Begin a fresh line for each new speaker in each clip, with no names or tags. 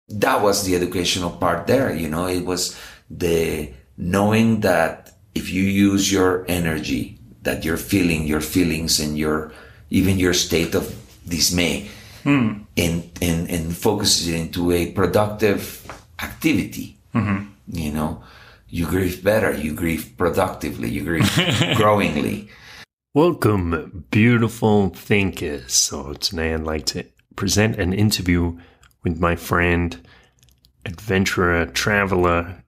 that was the educational part there. It was the knowing that if you use your energy, that you're feeling your feelings and even your state of dismay, and focus it into a productive activity. You grieve better, you grieve productively, you grieve growingly.
Welcome, beautiful thinkers. So today I'd like to present an interview with my friend, adventurer, traveler,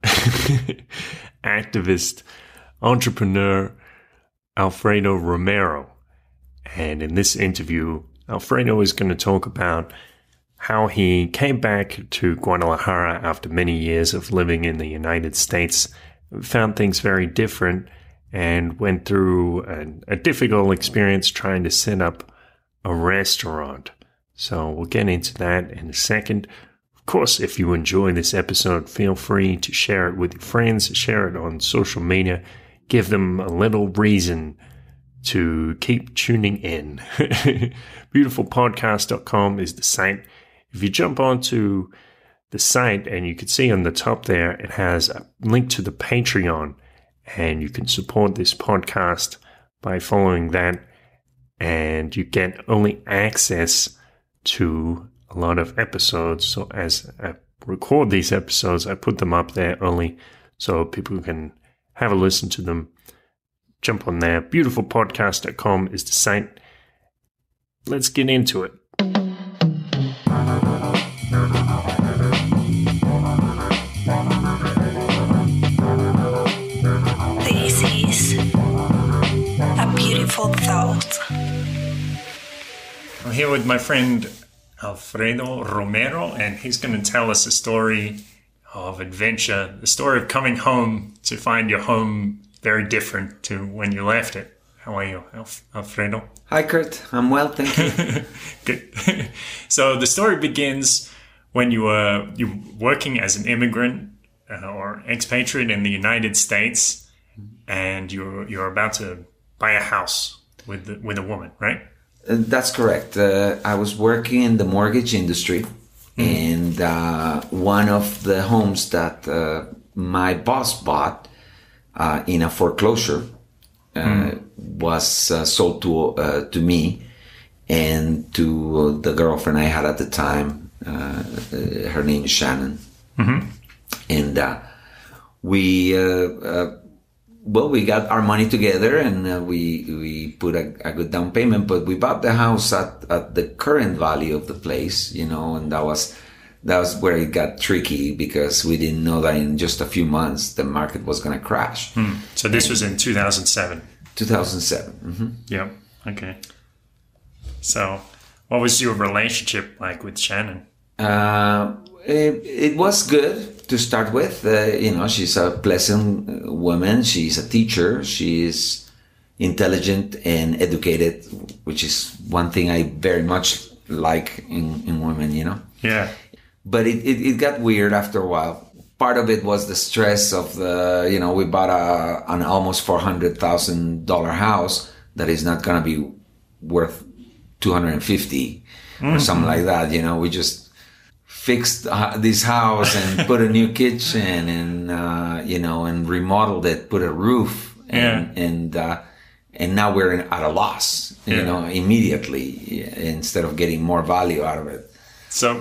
activist, entrepreneur, Alfredo Romero. And in this interview, Alfredo is going to talk about how he came back to Guadalajara after many years of living in the United States, found things very different, and went through a difficult experience trying to set up a restaurant. So we'll get into that in a second. Of course, if you enjoy this episode, feel free to share it with your friends, share it on social media, give them a little reason to keep tuning in. Beautifulpodcast.com is the site. If you jump onto the site and you can see on the top there, it has a link to the Patreon, and you can support this podcast by following that, and you get early access to a lot of episodes. So as I record these episodes, I put them up there early so people can have a listen to them. Jump on there. Beautifulpodcast.com is the site. Let's get into it.
This is a beautiful thought.
I'm here with my friend Alfredo Romero, and he's going to tell us a story of adventure, the story of coming home to find your home very different to when you left it. How are you, Alfredo?
Hi, Kurt. I'm well, thank you.
Good. So the story begins when you were working as an immigrant or expatriate in the United States, and you're about to buy a house with a woman, right?
That's correct. I was working in the mortgage industry, and one of the homes that my boss bought in a foreclosure was sold to me and to the girlfriend I had at the time. Her name is Shannon. And we got our money together, and we put a good down payment, but we bought the house at the current value of the place, and that was where it got tricky, because we didn't know that in just a few months the market was going to crash.
So this was in 2007?
2007.
Yeah. Okay. So what was your relationship like with Shannon?
It was good to start with. She's a pleasant woman. She's a teacher. She is intelligent and educated, which is one thing I very much like in women,
Yeah.
But it got weird after a while. Part of it was the stress of we bought an almost $400,000 house that is not going to be worth $250 or something like that. We just fixed this house and put a new kitchen and and remodeled it, put a roof, and now we're at a loss, immediately, instead of getting more value out of it.
So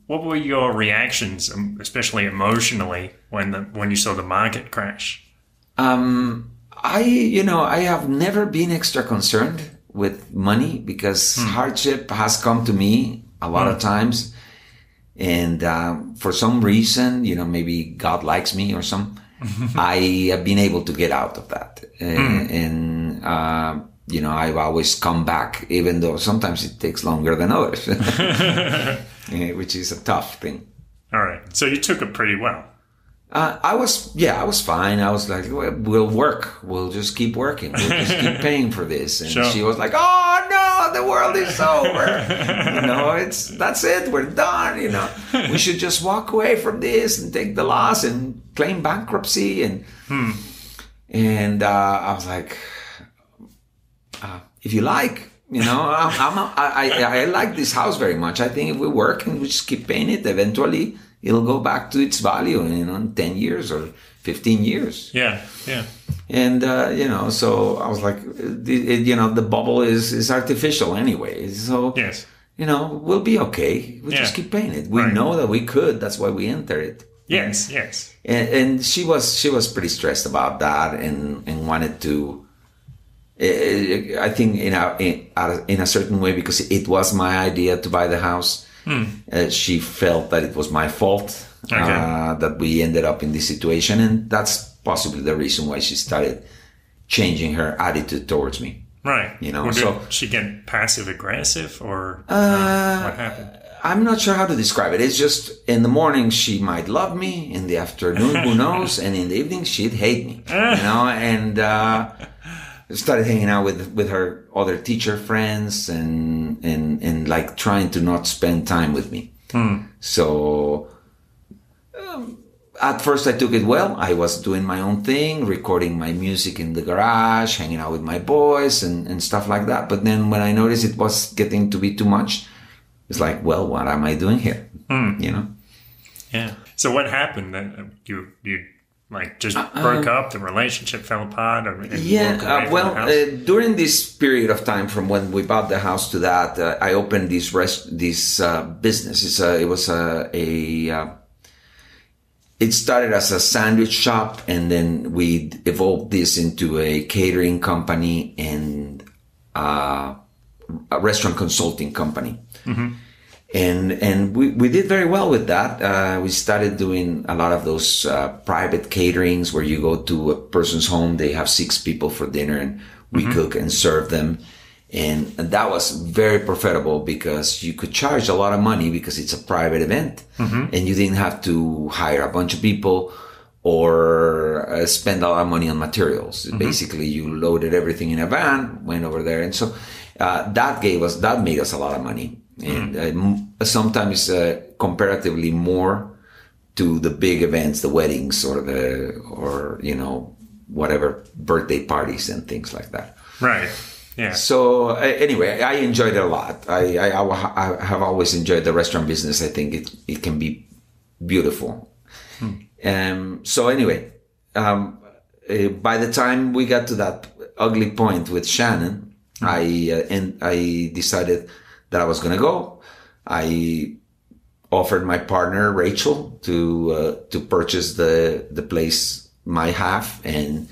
what were your reactions, especially emotionally, when you saw the market crash?
I have never been extra concerned with money, because hardship has come to me a lot of times. And for some reason, maybe God likes me or something, I have been able to get out of that. And I've always come back, even though sometimes it takes longer than others, which is a tough thing.
All right. So you took it pretty well.
I was fine. I was like, we'll work. We'll just keep working. We'll just keep paying for this. And she was like, oh no, the world is over. That's it. We're done. We should just walk away from this and take the loss and claim bankruptcy. And I was like, if you like, You know, I like this house very much. I think if we work and we just keep paying it, eventually it'll go back to its value, you know, in 10 years or 15 years.
Yeah, yeah.
And, you know, so I was like, you know, the bubble is artificial anyway. So,
Yes.
you know, we'll be okay. We just keep paying it. We know that we could. That's why we enter it.
Yes, yes.
And she was pretty stressed about that and wanted to, I think in a certain way, because it was my idea to buy the house. She felt that it was my fault that we ended up in this situation, and that's possibly the reason why she started changing her attitude towards me.
Right.
You know,
Or did
so
she get passive aggressive, or what happened?
I'm not sure how to describe it. It's just in the morning she might love me, in the afternoon who knows, and in the evening she'd hate me. You know, and started hanging out with her other teacher friends and like trying to not spend time with me. So at first I took it well. I was doing my own thing, recording my music in the garage, hanging out with my boys and stuff like that. But then when I noticed it was getting to be too much, it's like, well, what am I doing here? You know?
Yeah. So what happened then? You like just broke up, the relationship fell apart? Or
during this period of time from when we bought the house to that, I opened this business. It started as a sandwich shop, and then we evolved this into a catering company and a restaurant consulting company. And we did very well with that. We started doing a lot of those private caterings where you go to a person's home, they have 6 people for dinner, and we cook and serve them. And that was very profitable because you could charge a lot of money because it's a private event, and you didn't have to hire a bunch of people or spend a lot of money on materials. Basically, you loaded everything in a van, went over there, and so that made us a lot of money. And sometimes comparatively more to the big events, the weddings or you know, whatever, birthday parties and things like that.
Right. Yeah.
So anyway, I enjoyed it a lot. I have always enjoyed the restaurant business. I think it can be beautiful. So anyway, by the time we got to that ugly point with Shannon, I decided that I was going to go. I offered my partner, Rachel, to purchase the place, my half, and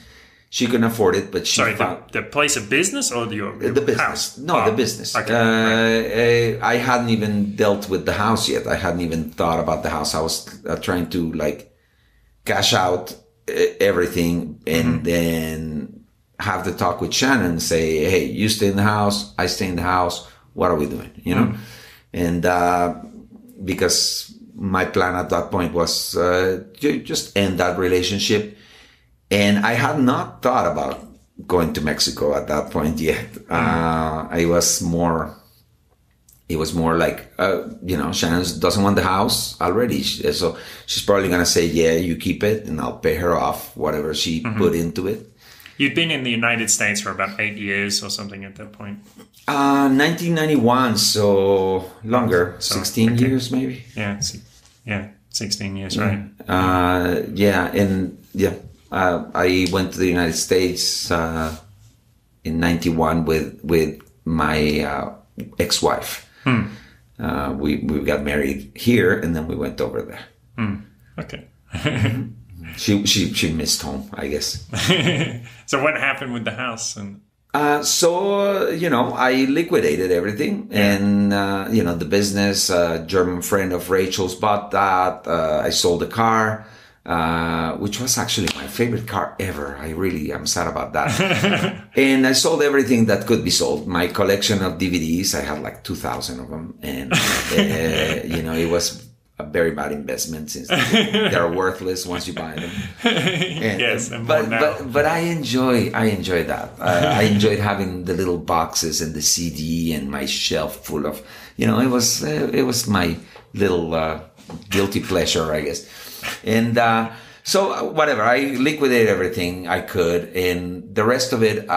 she couldn't afford it, but she found...
the place of business or the
business
house?
No, the business.
Okay.
I hadn't even dealt with the house yet. I hadn't even thought about the house. I was trying to like cash out everything and then have the talk with Shannon and say, hey, you stay in the house, I stay in the house. What are we doing? You know? And because my plan at that point was to just end that relationship. And I had not thought about going to Mexico at that point yet. It was more like, you know, Shannon doesn't want the house already. So she's probably going to say, yeah, you keep it and I'll pay her off whatever she put into it.
You'd been in the United States for about 8 years or something at that point.
1991, so longer, so, 16 years maybe.
Yeah, 16 years, right?
I went to the United States in 91 with my ex-wife. We got married here, and then we went over there.
Okay.
She missed home, I guess.
So what happened with the house? And
so you know, I liquidated everything, and you know, the business. German friend of Rachel's bought that. I sold the car, which was actually my favorite car ever. I really am sad about that. And I sold everything that could be sold. My collection of DVDs, I had like 2,000 of them, and you know, it was a very bad investment since they're worthless once you buy them. And, but I enjoy that. I enjoyed having the little boxes and the CD and my shelf full of, you know, it was my little guilty pleasure, I guess. And so whatever, I liquidated everything I could, and the rest of it,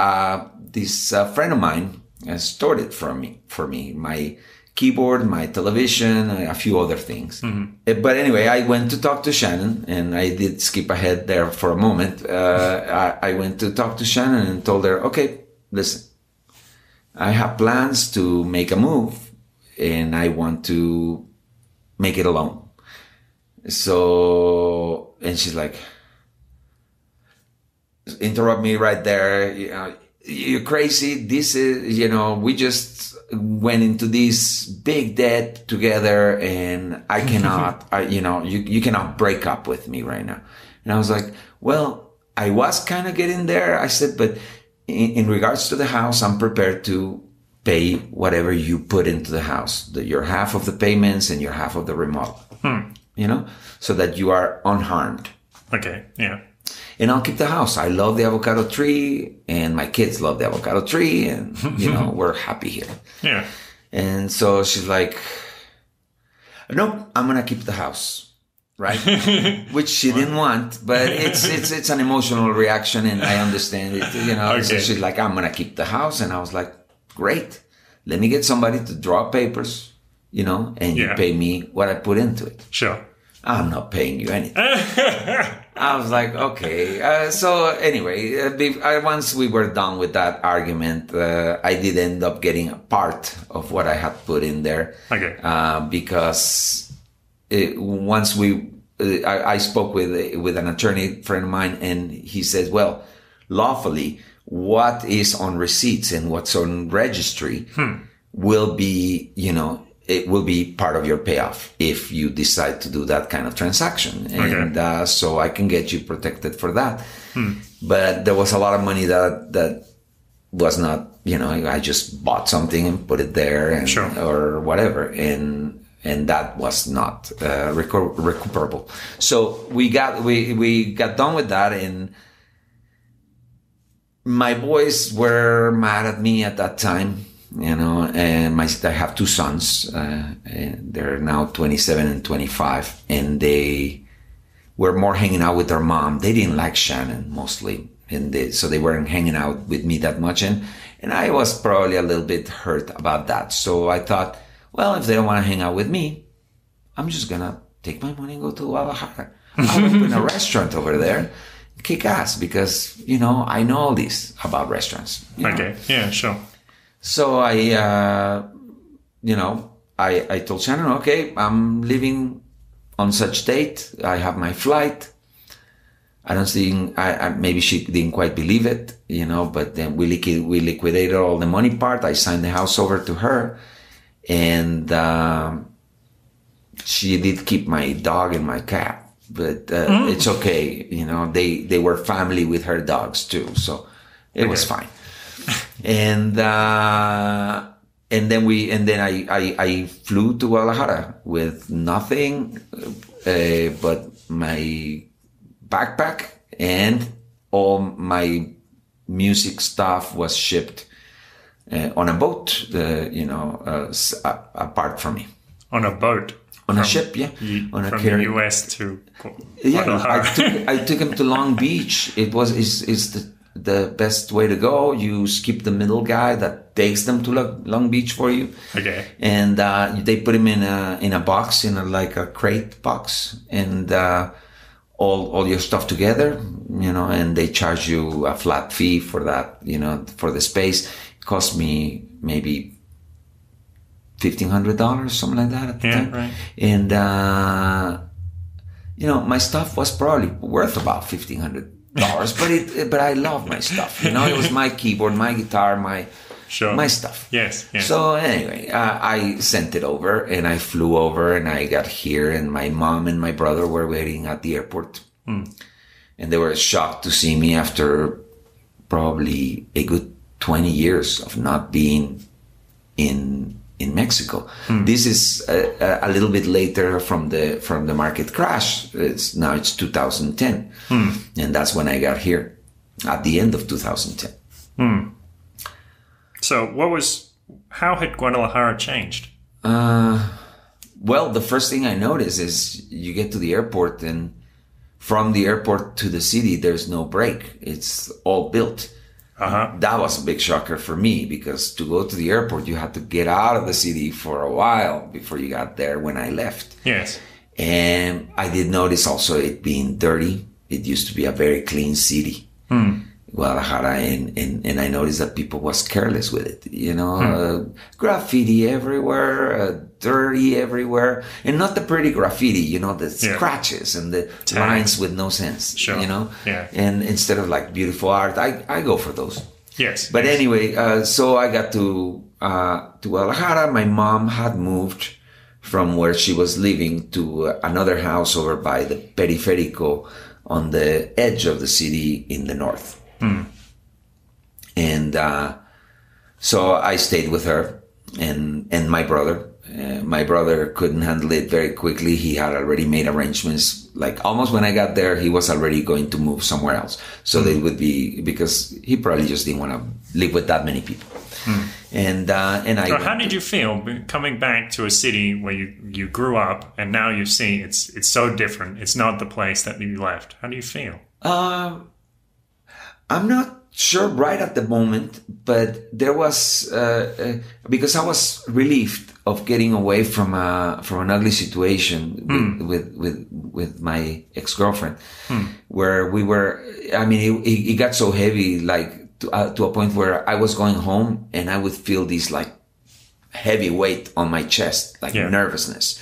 this friend of mine stored it for me, my keyboard, my television, a few other things. But anyway, I went to talk to Shannon, and I did skip ahead there for a moment. I went to talk to Shannon and told her, okay, listen, I have plans to make a move, and I want to make it alone. So, and she's like, interrupt me right there. You're crazy. This is, we just went into this big debt together, and I cannot, you cannot break up with me right now. And I was like, well, I was kind of getting there. I said, but in regards to the house, I'm prepared to pay whatever you put into the house, your half of the payments and your half of the remodel, so that you are unharmed.
Okay. Yeah.
And I'll keep the house. I love the avocado tree, and my kids love the avocado tree, and, we're happy here.
Yeah.
And so she's like, nope, I'm going to keep the house. Right. Which she didn't want, but it's an emotional reaction, and I understand it, Okay. So she's like, I'm going to keep the house. And I was like, great. Let me get somebody to draw papers, and you pay me what I put into it.
Sure.
I'm not paying you anything. I was like, okay. So anyway, once we were done with that argument, I did end up getting a part of what I had put in there.
Okay.
Because once I spoke with an attorney friend of mine, and he says, well, lawfully, what is on receipts and what's on registry will be, it will be part of your payoff if you decide to do that kind of transaction. And so I can get you protected for that. But there was a lot of money that was not, I just bought something and put it there, and or whatever. And that was not recuperable. So we got done with that, and my boys were mad at me at that time. And I have two sons, and they're now 27 and 25, and they were more hanging out with their mom. They didn't like Shannon mostly, and so they weren't hanging out with me that much. And I was probably a little bit hurt about that. So I thought, well, if they don't want to hang out with me, I'm just going to take my money and go to Guadalajara. I'll open a restaurant over there, kick ass, because, I know all this about restaurants.
Okay. Yeah, sure.
So I told Shannon, okay, I'm leaving on such date. I have my flight. I don't think, maybe she didn't quite believe it, but then we liquidated all the money part. I signed the house over to her, and she did keep my dog and my cat, but it's okay. They were family with her dogs too. So it was fine. And then I flew to Guadalajara with nothing but my backpack, and all my music stuff was shipped on a boat, apart from me.
On a boat?
On a ship, yeah.
On a from the US to
Guadalajara. Yeah, I took him to Long Beach. It's the best way to go. You skip the middle guy that takes them to Long Beach for you. Okay. And they put him in a box, like a crate box, and all your stuff together, and they charge you a flat fee for that, for the space. It cost me maybe $1,500, something like that at the time. Right. And my stuff was probably worth about $1,500. But I love my stuff. It was my keyboard, my guitar, my stuff.
Yes.
So anyway, I sent it over, and I flew over, and I got here, and my mom and my brother were waiting at the airport, and they were shocked to see me after probably a good 20 years of not being in Mexico. This is a little bit later from the market crash. It's 2010, and that's when I got here at the end of 2010.
So how had Guadalajara changed?
Well, the first thing I noticed is you get to the airport, and from the airport to the city, there's no break. It's all built. That was a big shocker for me, because to go to the airport, you had to get out of the city for a while before you got there when I left.
Yes.
And I did notice also it being dirty. It used to be a very clean city, Guadalajara, and I noticed that people was careless with it. Graffiti everywhere, dirty everywhere, and not the pretty graffiti. The scratches and the lines with no sense.
Sure.
And instead of like beautiful art, I go for those.
Yes.
But anyway, so I got to Guadalajara. My mom had moved from where she was living to another house over by the Periférico, on the edge of the city in the north. And so I stayed with her and my brother. My brother couldn't handle it very quickly. He had already made arrangements. Like almost when I got there, he was already going to move somewhere else. So they would be, because he probably just didn't want to live with that many people. And I.
So how did you feel coming back to a city where you grew up and now you see it's so different? It's not the place that you left. How do you feel?
I'm not sure right at the moment, but there was because I was relieved of getting away from an ugly situation with my ex-girlfriend, where we were. I mean, it got so heavy, like. To a point where I was going home and I would feel this like heavy weight on my chest, like nervousness,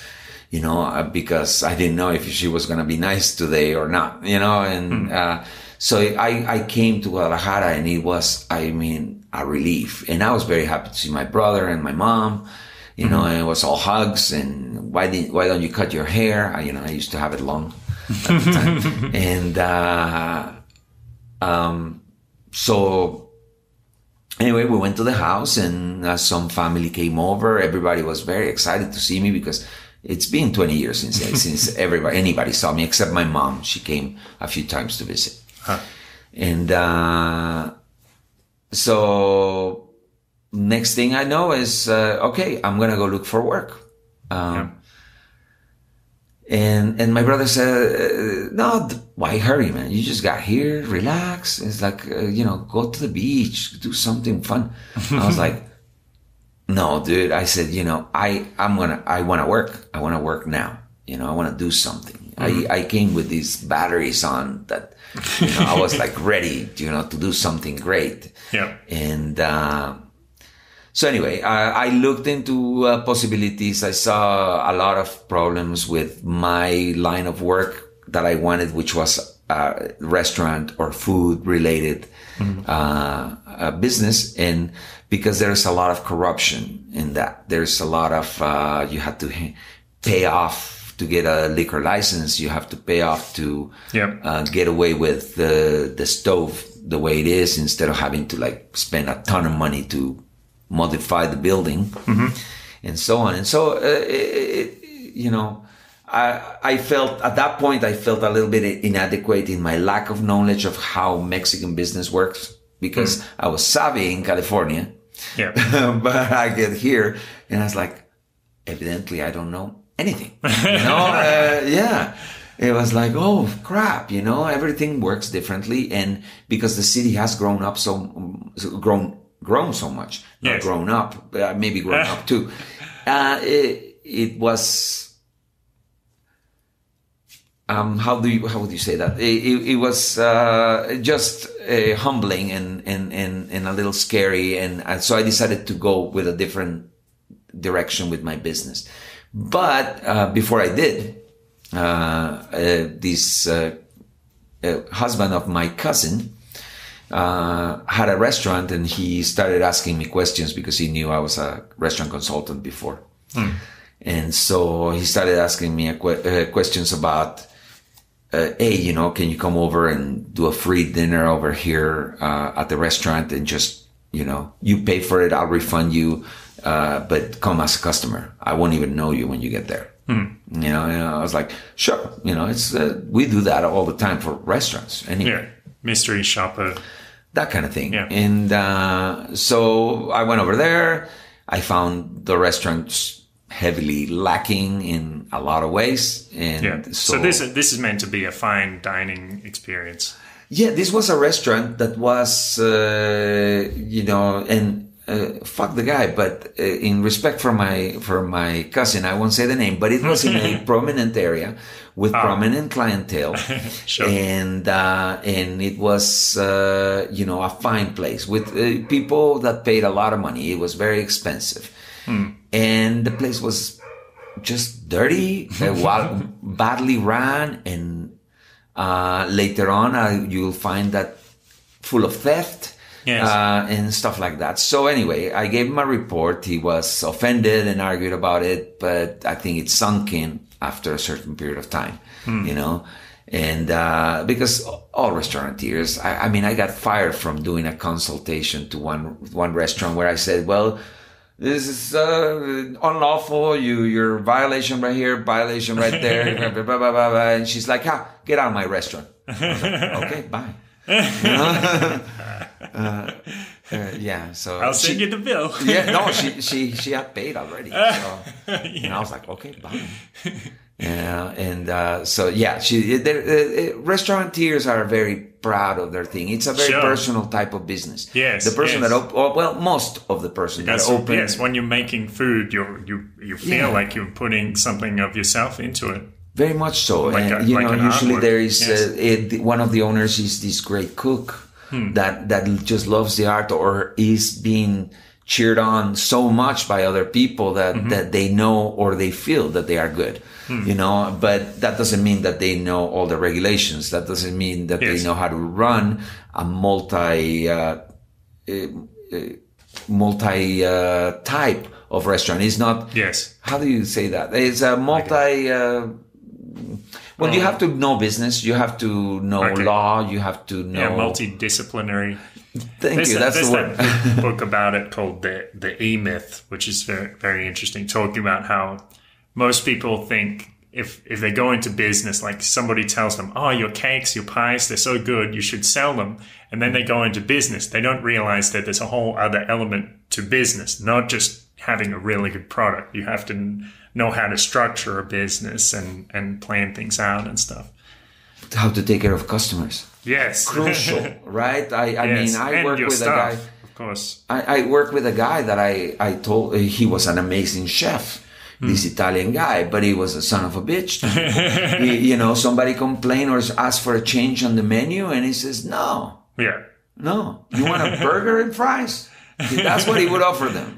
because I didn't know if she was going to be nice today or not, and so I came to Guadalajara and it was, a relief. And I was very happy to see my brother and my mom, and it was all hugs and why don't you cut your hair? I used to have it long at the time. And, so anyway, we went to the house and some family came over. Everybody was very excited to see me because it's been 20 years since anybody saw me except my mom. She came a few times to visit. And so next thing I know is, okay, I'm going to go look for work. And my brother said, no, why hurry, man? You just got here, relax. It's like, go to the beach, do something fun. I was like, no, dude. I said, I want to work. I want to work now. I want to do something. I came with these batteries on that, I was like ready, to do something great.
Yeah.
And, so anyway, I looked into possibilities. I saw a lot of problems with my line of work that I wanted, which was restaurant or food related business. And because there's a lot of corruption in that, there's a lot of, you have to pay off to get a liquor license. You have to pay off to get away with the stove the way it is, instead of having to like spend a ton of money to modify the building, and so on. And so, I felt at that point, I felt a little bit inadequate in my lack of knowledge of how Mexican business works, because I was savvy in California, but I get here and I was like, evidently I don't know anything, It was like, oh crap, everything works differently. And because the city has grown so much, not grown up, maybe grown up too. It was, how would you say that? It was, just, humbling and a little scary. And so I decided to go with a different direction with my business. But, before I did, this, husband of my cousin, had a restaurant, and he started asking me questions because he knew I was a restaurant consultant before. And so he started asking me questions about, hey, can you come over and do a free dinner over here at the restaurant, and just, you pay for it, I'll refund you, but come as a customer. I won't even know you when you get there. I was like, sure, it's we do that all the time for restaurants anyway. Mystery shopper, that kind of thing. And so I went over there. I found the restaurants heavily lacking in a lot of ways, and
so this is meant to be a fine dining experience.
Yeah, this was a restaurant that was, and fuck the guy, but in respect for my cousin, I won't say the name, but it was in a prominent area with prominent clientele,
Sure.
and it was a fine place with people that paid a lot of money. It was very expensive, and the place was just dirty, badly ran, and later on you'll find that full of theft.
Yes.
And stuff like that. So anyway, I gave him a report. He was offended and argued about it, but I think it sunk in after a certain period of time, and because all restaurateurs, I mean, I got fired from doing a consultation to one restaurant where I said, well, this is unlawful. You're violation right here, violation right there, blah, blah, blah, blah, blah. And she's like, get out of my restaurant. I was like, okay, bye. Yeah, so
I'll send you the bill.
Yeah, no, she had paid already. So, and I was like, okay, bye. Yeah, and restaurateurs are very proud of their thing. It's a very personal type of business.
Yes,
the person that most of the person that open.
Yes, when you're making food, you feel like you're putting something of yourself into it.
Very much so. And usually artwork. There is one of the owners is this great cook that just loves the art or is being cheered on so much by other people that they know or they feel that they are good. But that doesn't mean that they know all the regulations. That doesn't mean that they know how to run a multi type of restaurant. It's not.
Yes.
How do you say that? It's a multi. Well, you have to know business. You have to know law. You have to know.
Yeah, multidisciplinary.
Thank you. That's the word.
There's that book about it called the E-Myth, which is very, very interesting, talking about how most people think if they go into business, like somebody tells them, oh, your cakes, your pies, they're so good, you should sell them. And then they go into business. They don't realize that there's a whole other element to business, not just having a really good product. You have to know how to structure a business and plan things out and stuff.
How to take care of customers.
Yes.
Crucial, right? I mean, I work with a guy.
Of course.
I work with a guy that I told he was an amazing chef. This Italian guy, but he was a son of a bitch. Somebody complained or asked for a change on the menu, and he says, no.
Yeah.
No. You want a burger and fries? That's what he would offer them,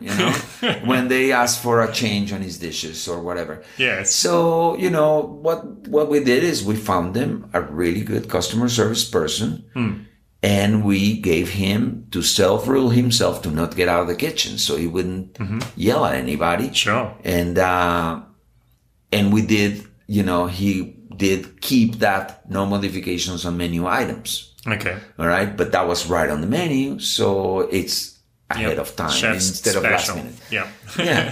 when they ask for a change on his dishes or whatever.
Yes.
So, what we did is we found him a really good customer service person, and we gave him to self-rule himself to not get out of the kitchen so he wouldn't yell at anybody.
Sure.
And we did, he did keep that no modifications on menu items.
Okay.
All right. But that was right on the menu. So it's ahead of time instead of last minute.
Yeah.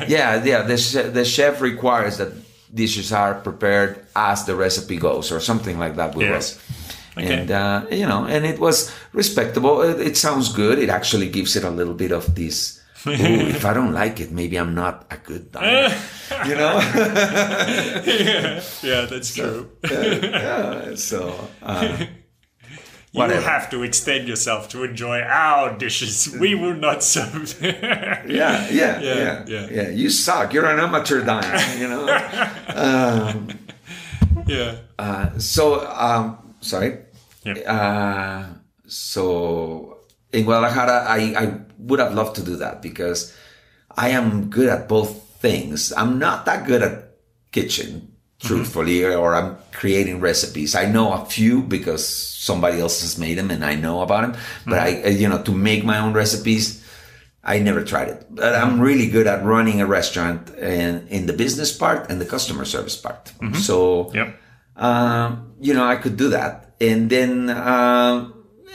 Yeah. The chef requires that dishes are prepared as the recipe goes or something like that.
Yes. Okay.
And, and it was respectable. It sounds good. It actually gives it a little bit of this, if I don't like it, maybe I'm not a good diner,
Yeah, that's true. You have to extend yourself to enjoy our dishes. We will not serve.
Yeah. You suck. You're an amateur diner, Sorry.
Yeah.
So in Guadalajara, I would have loved to do that because I am good at both things. I'm not that good at kitchen, truthfully, or I'm creating recipes. I know a few because somebody else has made them and I know about them. But to make my own recipes, I never tried it. But I'm really good at running a restaurant and in the business part and the customer service part. So, I could do that. And then,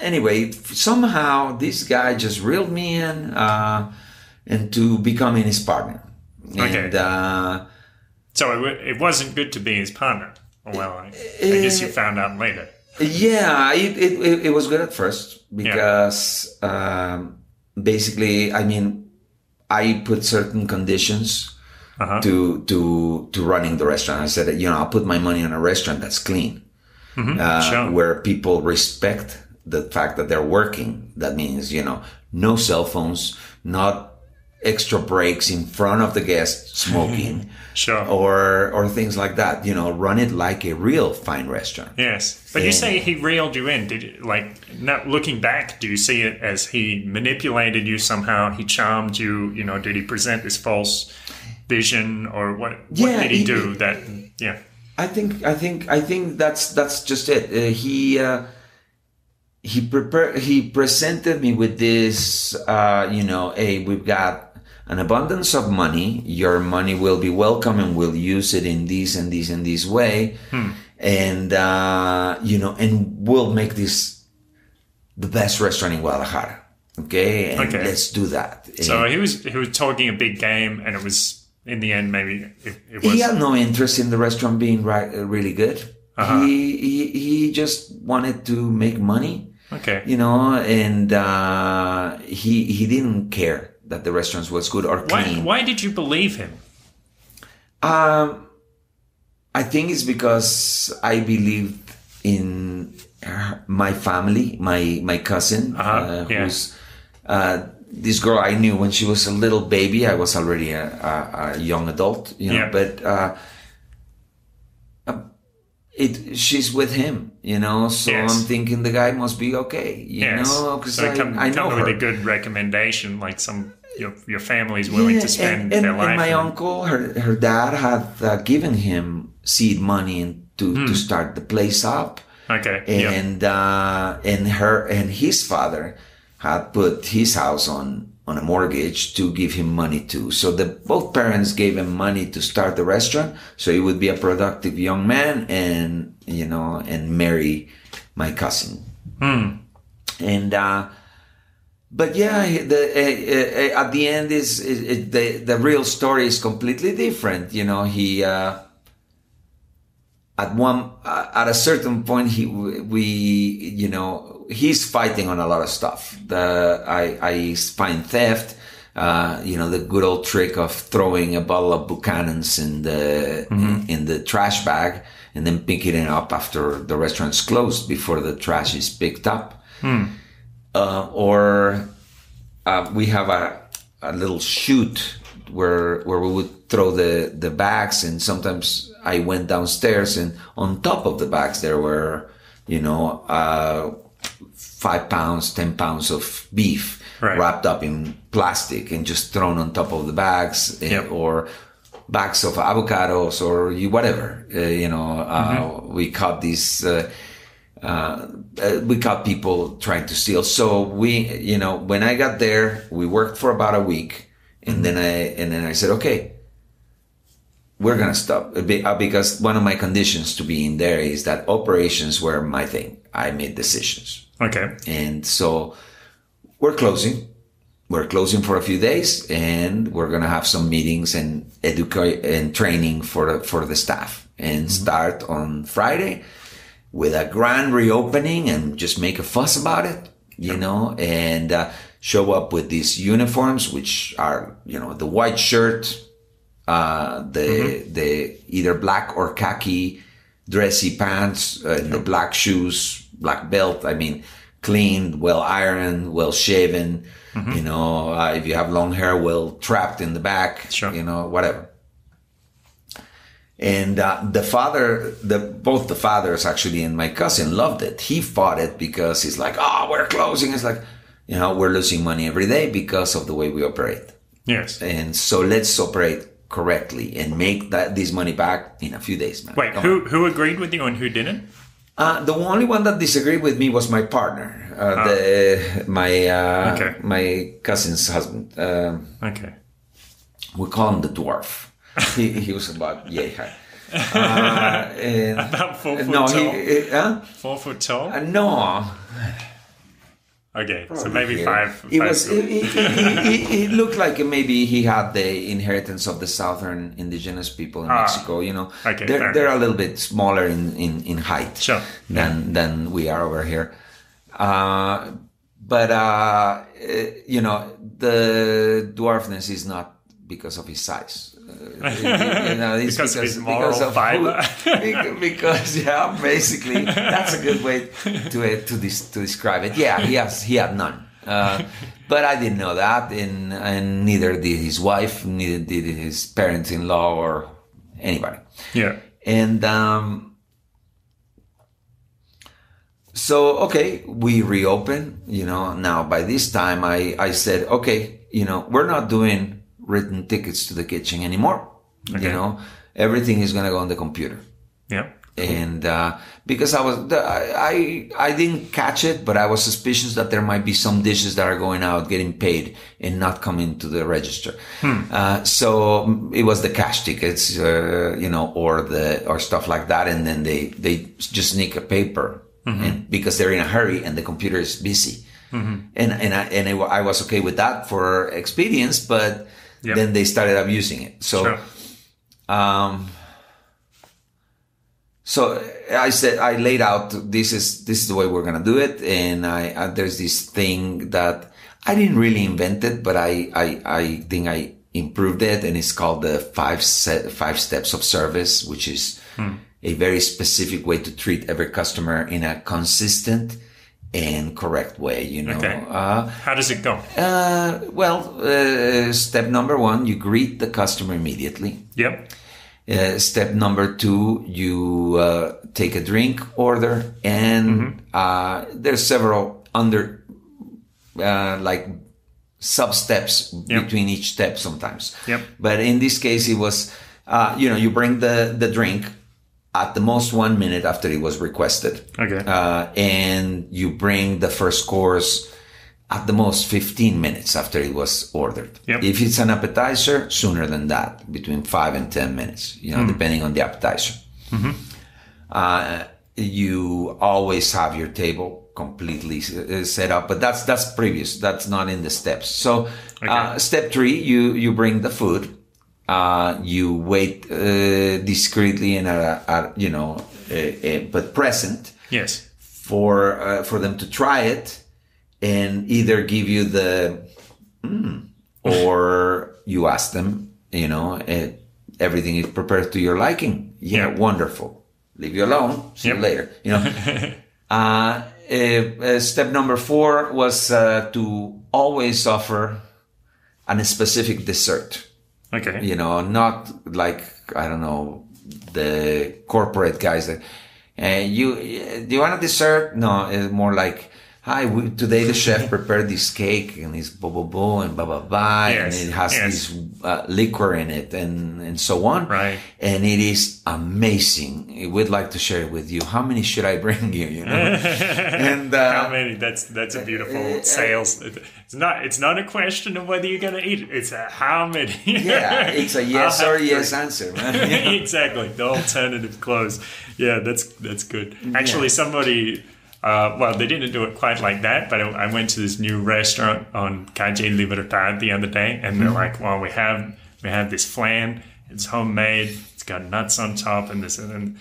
anyway, somehow this guy just reeled me in, into becoming his partner.
Okay.
And,
so it wasn't good to be his partner. Well, I guess you found out later.
Yeah, it was good at first because, basically, I mean, I put certain conditions to running the restaurant. I said, I'll put my money on a restaurant that's clean. Where people respect the fact that they're working. That means, no cell phones, not extra breaks in front of the guests smoking.
Sure.
Or things like that. Run it like a real fine restaurant.
Yes. But you say he reeled you in. Did you, now looking back, do you see it as he manipulated you somehow? He charmed you? Did he present this false vision, or what did he do? I
think that's just it. He presented me with this, we've got an abundance of money. Your money will be welcome, and we'll use it in this and this and this way. And, and we'll make this the best restaurant in Guadalajara. Okay. And let's do that.
So he was talking a big game, and it was, in the end, maybe it was.
He had no interest in the restaurant being really good. Uh-huh. He just wanted to make money.
Okay.
And he didn't care that the restaurant was good or clean.
Why did you believe him?
I think it's because I believed in my family, my cousin, who's this girl I knew when she was a little baby. I was already a young adult, but she's with him, so I'm thinking the guy must be okay, because I know her.
With a good recommendation, like your family's willing to spend their life.
And my uncle, her dad had given him seed money to start the place up.
Okay.
And his father had put his house on a mortgage to give him money too. So both parents gave him money to start the restaurant, so he would be a productive young man and marry my cousin. And but at the end the real story is completely different. He at a certain point he's fighting on a lot of stuff. I find theft, the good old trick of throwing a bottle of Buchanan's in the trash bag and then picking it up after the restaurant's closed before the trash is picked up. Or we have a little chute where we would throw the bags, and sometimes I went downstairs and on top of the bags there were 5 pounds, 10 pounds of beef wrapped up in plastic and just thrown on top of the bags, or bags of avocados or whatever. We caught these. We caught people trying to steal. So when I got there, we worked for about a week, and then I said, okay, we're gonna stop because one of my conditions to be in there is that operations were my thing. I made decisions.
Okay.
And so we're closing. We're closing for a few days, and we're gonna have some meetings and educate and training for the staff, and start on Friday with a grand reopening and just make a fuss about it, and show up with these uniforms, which are the white shirt, the either black or khaki dressy pants, the black shoes, black belt. I mean, clean, well ironed, well shaven. If you have long hair, well trapped in the back.
Sure.
Whatever. And both the fathers actually and my cousin loved it. He fought it because he's like, we're closing. It's like, we're losing money every day because of the way we operate.
Yes.
And so let's operate correctly and make this money back in a few days, man.
Wait, who agreed with you and who didn't?
The only one that disagreed with me was my partner, my cousin's husband.
Okay.
We call him the dwarf. He was about high.
About 4 foot tall? 4 foot tall?
No.
Okay, so maybe five.
It looked like maybe he had the inheritance of the southern indigenous people in Mexico.
Okay,
they're a little bit smaller in height than we are over here. But the dwarfness is not because of his size. It's
because of his moral fiber.
Because basically that's a good way to describe it. Yeah, he had none. But I didn't know that, and neither did his wife, neither did his parents-in-law or anybody.
Yeah.
And so, okay, we reopened, now by this time I said, okay, we're not doing written tickets to the kitchen anymore.
Okay.
Everything is going to go on the computer.
Yeah.
And because I didn't catch it, but I was suspicious that there might be some dishes that are going out, getting paid, and not coming to the register. So it was the cash tickets, or stuff like that, and then they just sneak a paper, and because they're in a hurry and the computer is busy. And I was okay with that for expedience, but then they started abusing it. So. Sure. So I said, I laid out, this is the way we're going to do it. And there's this thing that I didn't really invent it, but I think I improved it. And it's called the five steps of service, which is a very specific way to treat every customer in a consistent and correct way,
Okay. How does it go?
Step number 1, you greet the customer immediately.
Yep.
Step number 2, you take a drink order, and there's several sub steps between each step sometimes.
Yep.
But in this case, it was, you bring the drink at the most 1 minute after it was requested.
Okay.
And you bring the first course at the most 15 minutes after it was ordered.
Yep.
If it's an appetizer, sooner than that, between 5 and 10 minutes, depending on the appetizer. You always have your table completely set up, but that's previous. That's not in the steps. So step 3, you bring the food. You wait discreetly and but present.
Yes.
For them to try it. And either give you or you ask them, everything is prepared to your liking. Yeah, wonderful. Leave you alone. See you later. Step number 4 was to always offer a specific dessert.
Okay.
Not like, I don't know, the corporate guys that, do you want a dessert? No, it's more like, hi, today the chef prepared this cake and it's blah, blah, blah, and blah, blah, blah.
Yes.
And it has this liquor in it and so on.
Right.
And it is amazing. We'd like to share it with you. How many should I bring you, And
how many? That's a beautiful sales. It's not a question of whether you're going to eat it. It's a how many.
Yeah, it's a yes or yes answer, man.
Exactly. The alternative clause. Yeah, that's good. Actually, somebody... they didn't do it quite like that, but I went to this new restaurant on Calle Libertad the other day, and they're like, well, we have this flan, it's homemade, it's got nuts on top, and this, and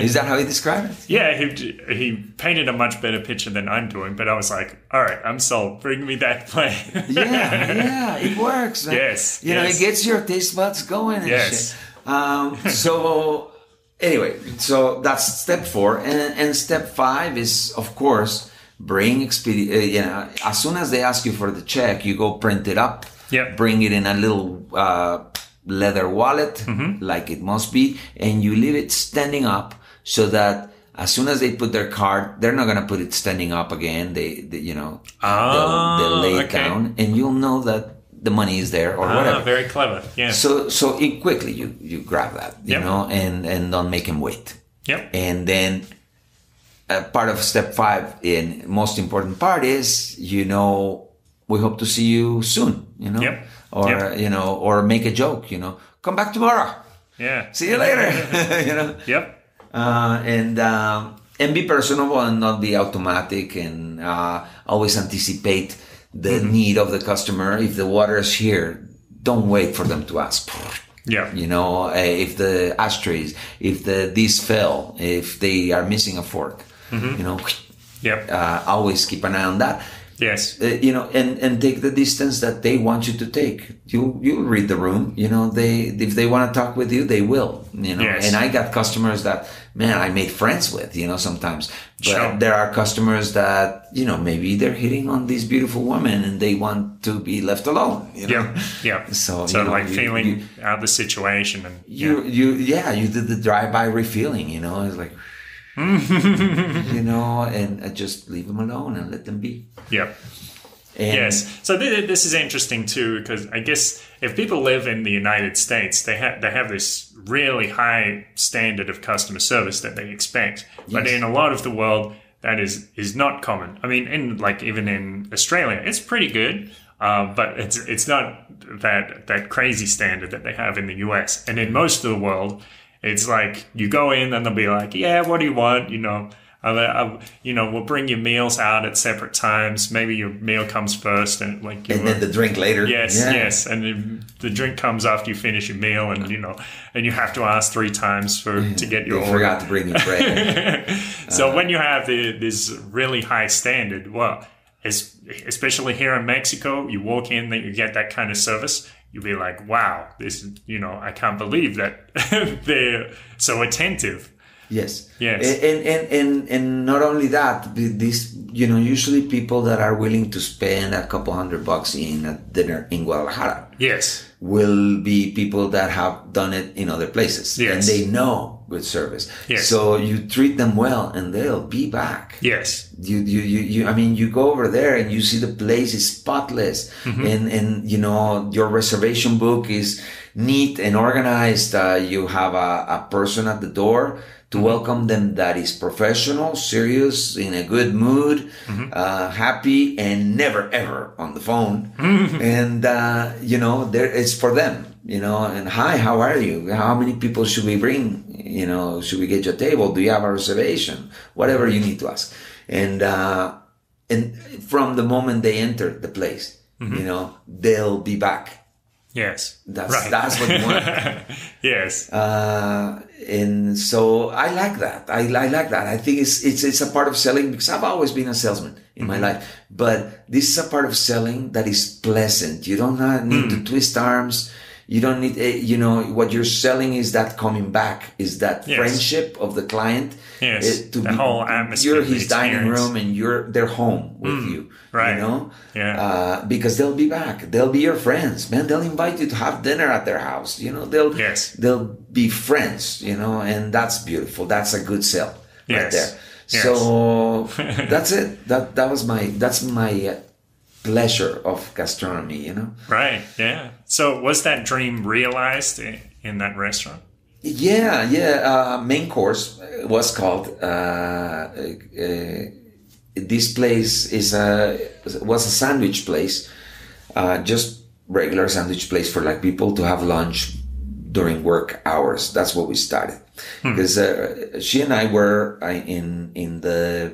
is that how he described it?
Yeah, he painted a much better picture than I'm doing, but I was like, all right, I'm sold, bring me that flan.
yeah, it works. Man.
Yes.
It gets your taste buds going and
yes.
shit. So... Anyway, so that's step 4. And step 5 is, of course, bring as soon as they ask you for the check, you go print it up, bring it in a little leather wallet, like it must be, and you leave it standing up so that as soon as they put their card, they're not going to put it standing up again. They'll lay it down, and you'll know that the money is there or whatever.
Very clever. Yeah.
So quickly you grab that, and don't make him wait.
Yep.
And then part of step 5, and most important part is, we hope to see you soon,
Yep.
Or, or make a joke, come back tomorrow.
Yeah.
See you later,
Yep.
And be personable and not be automatic, and always anticipate the need of the customer. If the water is here, don't wait for them to ask.
Yeah.
If the ashtrays, if this fell, if they are missing a fork,
Yep.
Always keep an eye on that.
Yes.
And take the distance that they want you to take. You'll read the room. If they want to talk with you, they will.
Yes.
And I got customers that, man, I made friends with. Sometimes. But
Sure.
there are customers that maybe they're hitting on this beautiful woman and they want to be left alone.
Yeah.
So
feeling out the situation, and
you did the drive-by refilling. It's like. And just leave them alone and let them be.
Yeah.
And
yes. So this is interesting too, because I guess if people live in the United States, they have this really high standard of customer service that they expect. But
Yes.
in a lot of the world, that is not common. I mean, even in Australia, it's pretty good. But it's not that crazy standard that they have in the US. And in most of the world, it's like you go in and they'll be like, yeah, what do you want? We'll bring your meals out at separate times. Maybe your meal comes first, and
then the drink later.
Yes, and then the drink comes after you finish your meal, and and you have to ask 3 times to get your order.
Forgot to bring your bread.
So when you have this really high standard, well, especially here in Mexico, you walk in, that you get that kind of service. You'll be like, wow, this, I can't believe that they're so attentive.
Yes.
Yes.
And not only that, this, usually people that are willing to spend a couple $100 in a dinner in Guadalajara.
Yes.
Will be people that have done it in other places.
Yes.
And they know good service.
Yes.
So you treat them well and they'll be back.
Yes.
You go over there and you see the place is spotless.
Mm-hmm.
And your reservation book is neat and organized. You have a person at the door to welcome them that is professional, serious, in a good mood, happy, and never ever on the phone. And, it's for them, and hi, how are you? How many people should we bring? Should we get you a table? Do you have a reservation? Whatever you need to ask. And from the moment they enter the place, they'll be back.
Yes.
That's what you want.
Yes.
And so I like that. I like that. I think it's a part of selling, because I've always been a salesman in my life, but this is a part of selling that is pleasant. You don't need to twist arms. You don't need, what you're selling is that coming back, is that friendship of the client.
Yes. The whole atmosphere.
You're his dining room and they're home with you.
Right.
Yeah. Because they'll be back. They'll be your friends, man. They'll invite you to have dinner at their house. They'll be friends, and that's beautiful. That's a good sell right there.
Yes.
So that's it. That's my pleasure of gastronomy,
Right. Yeah. So was that dream realized in that restaurant?
Yeah. Main course was called, this place was a sandwich place, just regular sandwich place for people to have lunch during work hours. That's what we started. Because she and I were in the...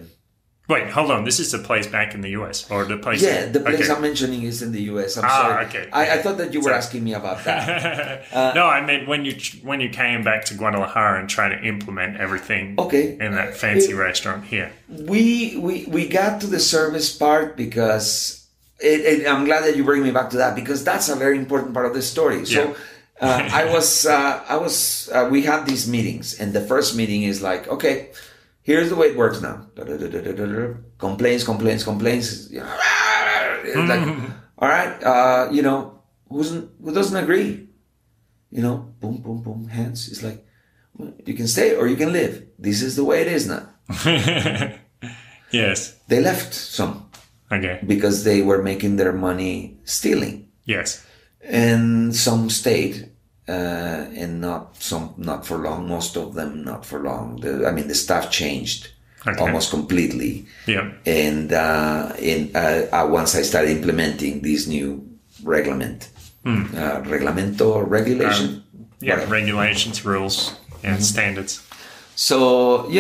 Wait, hold on. This is the place back in the US, or the place?
Yeah, the place I'm mentioning is in the US. I'm sorry.
Okay.
I thought that you were asking me about that.
No, I meant when you came back to Guadalajara and tried to implement everything in that fancy restaurant here.
We got to the service part because I'm glad that you bring me back to that, because that's a very important part of the story. So we had these meetings, and the first meeting is like, okay, here's the way it works now. Complaints. Like, all right, who doesn't agree? Boom, hands. It's like, well, you can stay or you can leave. This is the way it is now.
Yes.
They left some.
Okay.
Because they were making their money stealing.
Yes.
And some stayed. And not for long. Most of them not for long. The staff changed almost completely.
Yeah. And
once I started implementing this new regulation.
Regulations, rules, and standards.
So,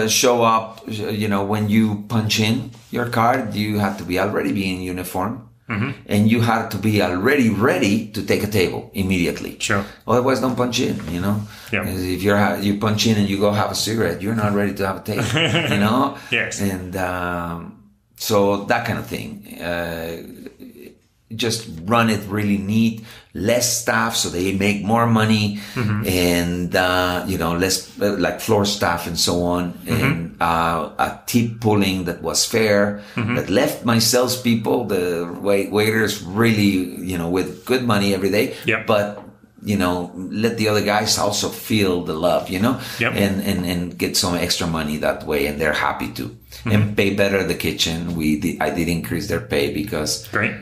show up, when you punch in your card, you have to already be in uniform. And you have to be already ready to take a table immediately.
Sure.
Otherwise, don't punch in,
Yeah.
If you punch in and you go have a cigarette, you're not ready to have a table,
Yes.
And So that kind of thing. Just run it really neat, less staff so they make more money, and less like floor staff and so on, and a tip pulling that was fair, that left my salespeople, the waiters, really with good money every day, but let the other guys also feel the love, and get some extra money that way, and they're happy to, and pay better the kitchen. I did increase their pay because
great.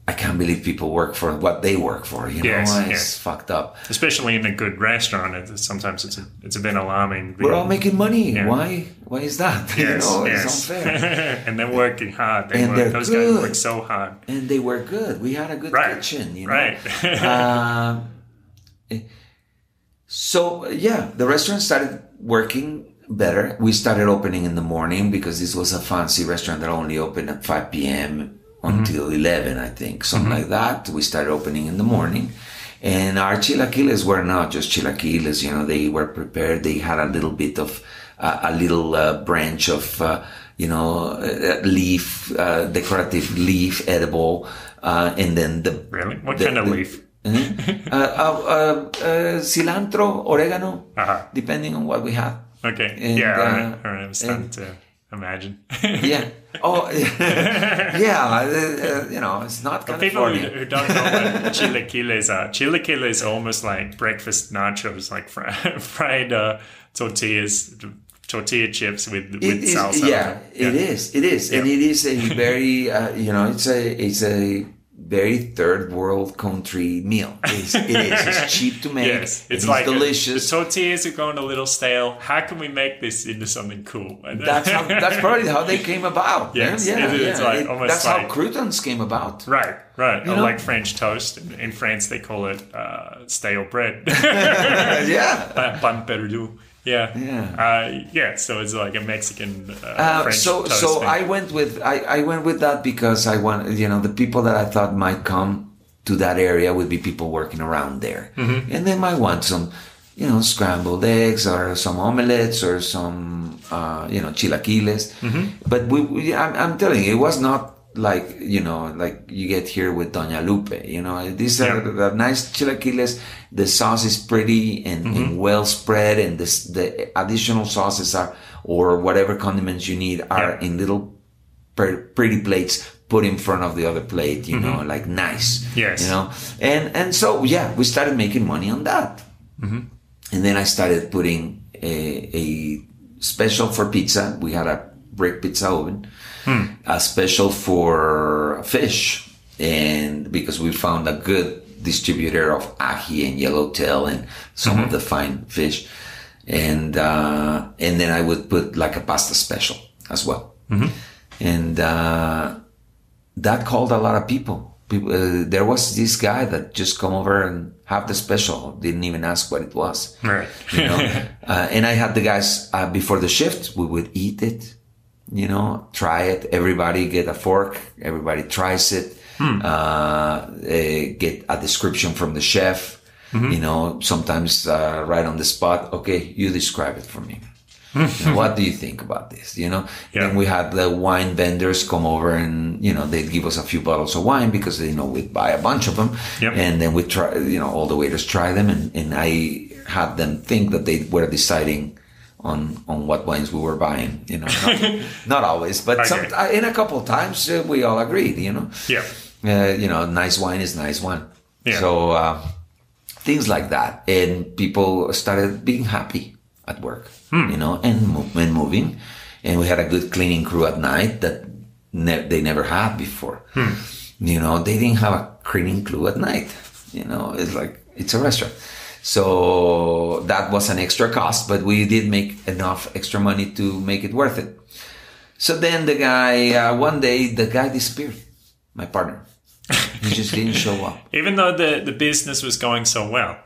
I can't believe people work for what they work for. It's fucked up.
Especially in a good restaurant, sometimes it's a bit alarming.
We're all making money. Yeah. Why is that?
Yes,
it's unfair.
And they're working hard. Those guys work so hard.
And they were good. We had a good kitchen.
Right.
So the restaurant started working better. We started opening in the morning because this was a fancy restaurant that only opened at 5 p.m. until 11, I think, something like that. We started opening in the morning, and our chilaquiles were not just chilaquiles. They were prepared. They had a little bit of a little branch of leaf, decorative leaf, edible, and then
really what kind of leaf?
Cilantro, oregano, depending on what we have.
Okay. And, I'm starting to imagine.
Yeah. Oh, yeah. It's not California.
For people who don't know what chilaquiles are, chilaquiles are almost like breakfast nachos, like fried tortilla chips with salsa.
It is. It is, and it is a very it's a very third world country meal. It is. It's cheap to make.
Yes, it's like delicious. The tortillas are going a little stale. How can we make this into something cool?
That's probably how they came about.
Yes, it's like almost
that's how croutons came about.
Right. Or like French toast. In France, they call it stale bread. Pan perdu. So it's like a Mexican French toast thing.
I went with that because I want the people that I thought might come to that area would be people working around there, and they might want some scrambled eggs or some omelets or some chilaquiles. But I'm telling you, it was not like like you get here with Doña Lupe. These are the nice chilaquiles. The sauce is pretty and well spread, and the additional sauces or whatever condiments you need are in little pretty plates put in front of the other plate. Like nice.
Yes.
And so we started making money on that, and then I started putting a special for pizza. We had a brick pizza oven. A special for fish, and because we found a good distributor of ahi and yellowtail and some of the fine fish, and then I would put like a pasta special as well, and that called a lot of people. There was this guy that just come over and have the special, didn't even ask what it was,
right?
And I had the guys before the shift. We would eat it. Try it. Everybody get a fork. Everybody tries it. Get a description from the chef. Sometimes right on the spot. Okay, you describe it for me. What do you think about this? Then we had the wine vendors come over and, they'd give us a few bottles of wine because they know we'd buy a bunch of them. And then we try, all the waiters try them. And I had them think that they were deciding on what wines we were buying, not always, but in a couple of times we all agreed, nice wine is nice wine. So things like that, and people started being happy at work, and moving, and we had a good cleaning crew at night that they never had before. They didn't have a cleaning crew at night. It's like it's a restaurant. So that was an extra cost, but we did make enough extra money to make it worth it. So then the guy, one day, the guy disappeared, my partner. He just didn't show up.
Even though the business was going so well,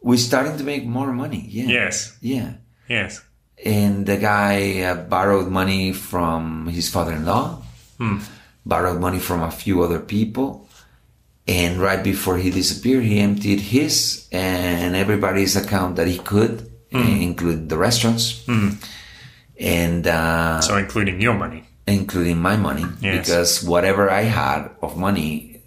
we're starting to make more money. Yeah.
Yes.
Yeah.
Yes.
And the guy borrowed money from his father-in-law, borrowed money from a few other people. And right before he disappeared, he emptied his and everybody's account that he could, include the restaurants. And
so including your money.
including my money, because whatever I had of money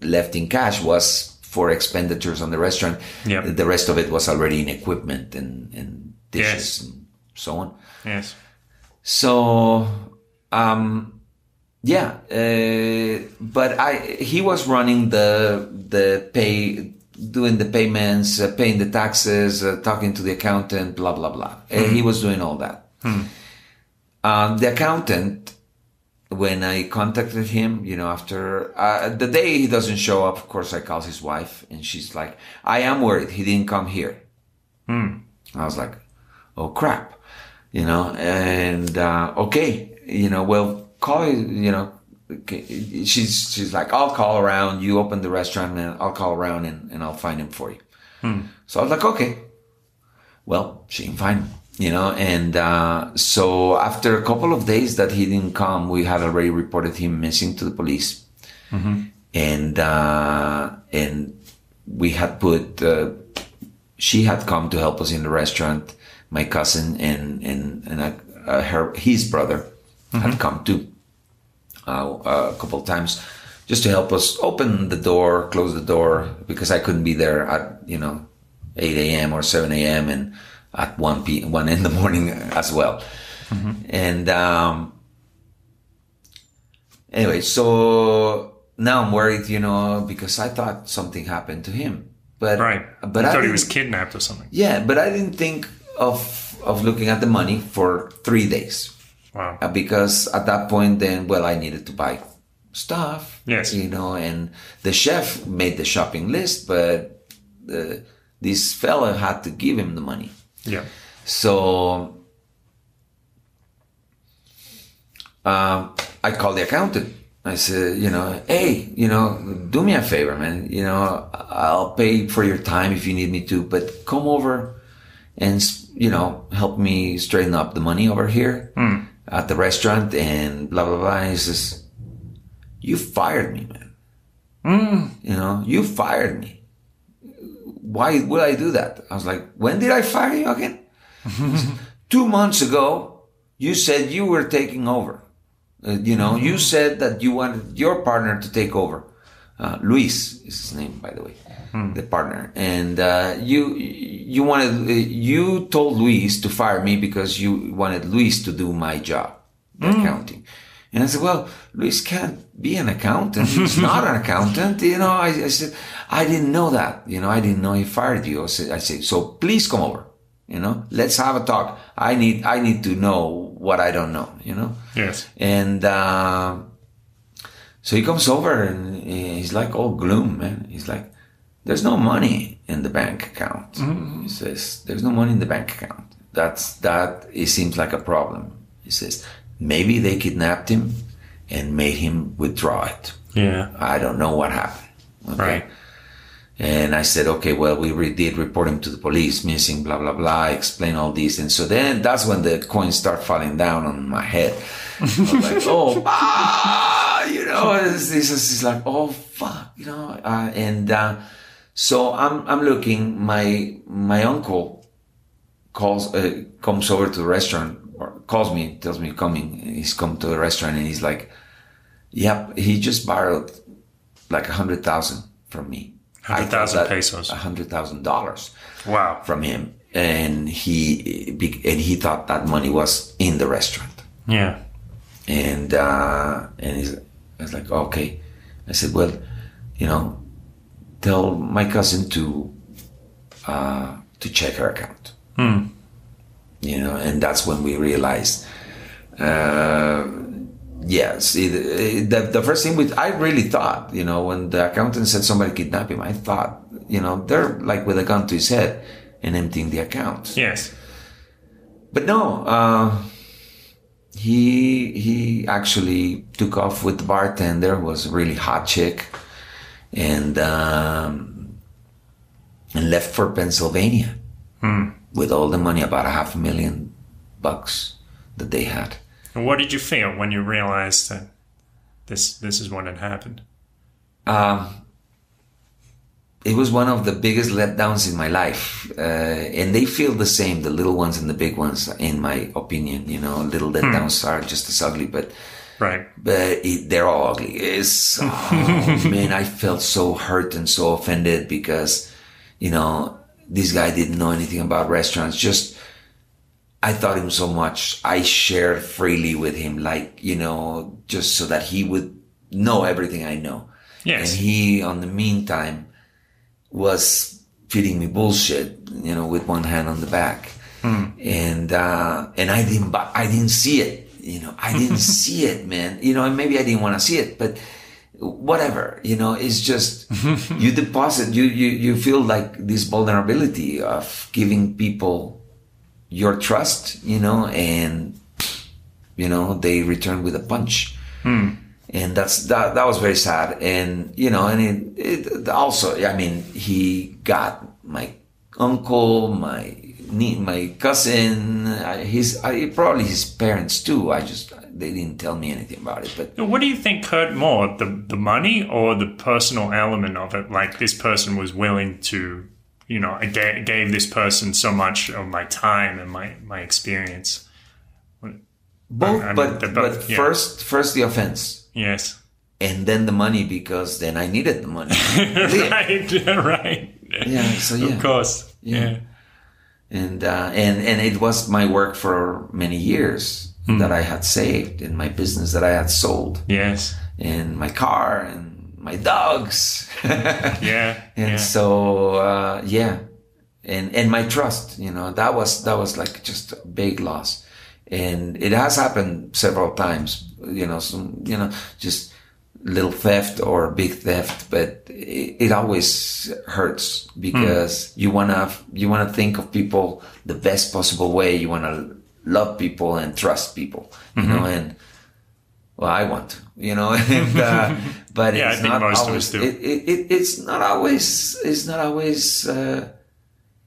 left in cash was for expenditures on the restaurant.
Yep.
The rest of it was already in equipment and dishes and so on.
Yes.
So, but he was running doing the payments, paying the taxes, talking to the accountant, blah, blah, blah. He was doing all that. The accountant, when I contacted him, after the day he doesn't show up, of course, I call his wife and she's like, I am worried he didn't come here. I was like, oh crap, and, okay, well, call, she's like, I'll call around, you open the restaurant and I'll call around and I'll find him for you. So I was like, okay, well, she didn't find him. And so after a couple of days that he didn't come, we had already reported him missing to the police. And we had she had come to help us in the restaurant. My cousin and his brother had come too, a couple of times just to help us open the door, close the door, because I couldn't be there at, 8 a.m. or 7 a.m. and at 1 in the morning as well. And anyway, so now I'm worried, because I thought something happened to him. But
I thought he was kidnapped or something.
Yeah, but I didn't think of looking at the money for 3 days.
Wow.
Because at that point then, I needed to buy stuff.
Yes.
And the chef made the shopping list, but this fella had to give him the money.
Yeah.
So I called the accountant. I said, hey, do me a favor, man. I'll pay for your time if you need me to, but come over and, help me straighten up the money over here at the restaurant and blah, blah, blah. And he says, you fired me, man. You fired me. Why would I do that? I was like, when did I fire you again? 2 months ago, you said you were taking over. You said that you wanted your partner to take over. Luis is his name, by the way, the partner. And you told Luis to fire me because you wanted Luis to do my job, the accounting. And I said, well, Luis can't be an accountant. He's not an accountant. I said, I didn't know that. I didn't know he fired you. I said, so please come over. Let's have a talk. I need to know what I don't know,
Yes.
And, so he comes over and he's like all gloom, man. He's like, there's no money in the bank account. He says, there's no money in the bank account. It seems like a problem. He says, maybe they kidnapped him and made him withdraw it.
Yeah.
I don't know what happened. Okay?
Right.
And I said, okay, well, we did report him to the police, missing, blah, blah, blah. I explain all this. And so then that's when the coins start falling down on my head. I was like, it's like, oh, fuck, so I'm looking, my uncle comes over to the restaurant or calls me, tells me he's come to the restaurant and he's like, yep, he just borrowed like 100,000 from me.
100,000 pesos.
$100,000.
Wow.
From him. And he thought that money was in the restaurant.
Yeah.
And I was like, okay. I said, well, tell my cousin to check her account. And that's when we realized, yes, the first thing I really thought, when the accountant said somebody kidnapped him, I thought, they're like with a gun to his head and emptying the account.
Yes.
But no, he actually took off with the bartender, was a really hot chick, and left for Pennsylvania with all the money, about $500,000 that they had.
And what did you feel when you realized that this is what had happened?
it was one of the biggest letdowns in my life. And they feel the same, the little ones and the big ones, in my opinion. You know, little letdowns are just as ugly, but they're all ugly. It's, oh, man, I felt so hurt and so offended because, you know, this guy didn't know anything about restaurants. Just, I thought him so much. I shared freely with him, like, you know, just so that he would know everything I know.
Yes.
And he, on the meantime, was feeding me bullshit, you know, with one hand on the back. And I didn't see it. You know, I didn't see it, man. You know, and maybe I didn't want to see it, but whatever, you know, it's just, you deposit, you feel like this vulnerability of giving people your trust, you know, and, you know, they return with a punch. And that was very sad. And, you know, and it also, I mean, he got my uncle, my cousin, probably his parents too. They didn't tell me anything about it. But
what do you think hurt more, the money or the personal element of it? Like, this person was willing to, you know, I gave this person so much of my time and my experience.
Both,
I mean,
but
yeah.
first the offense.
Yes.
And then the money, because then I needed the money.
Right.
Yeah. So yeah.
Of course. Yeah.
And it was my work for many years that I had saved, in my business that I had sold.
Yes.
And my car and my dogs.
Yeah.
And so, and my trust, you know, that was like just a big loss. And it has happened several times, you know, just little theft or big theft, but it always hurts because you want to think of people the best possible way. You want to love people and trust people, you know, and well, I want to, you know, and, but
yeah,
it's
I think
not
most
always,
of us do.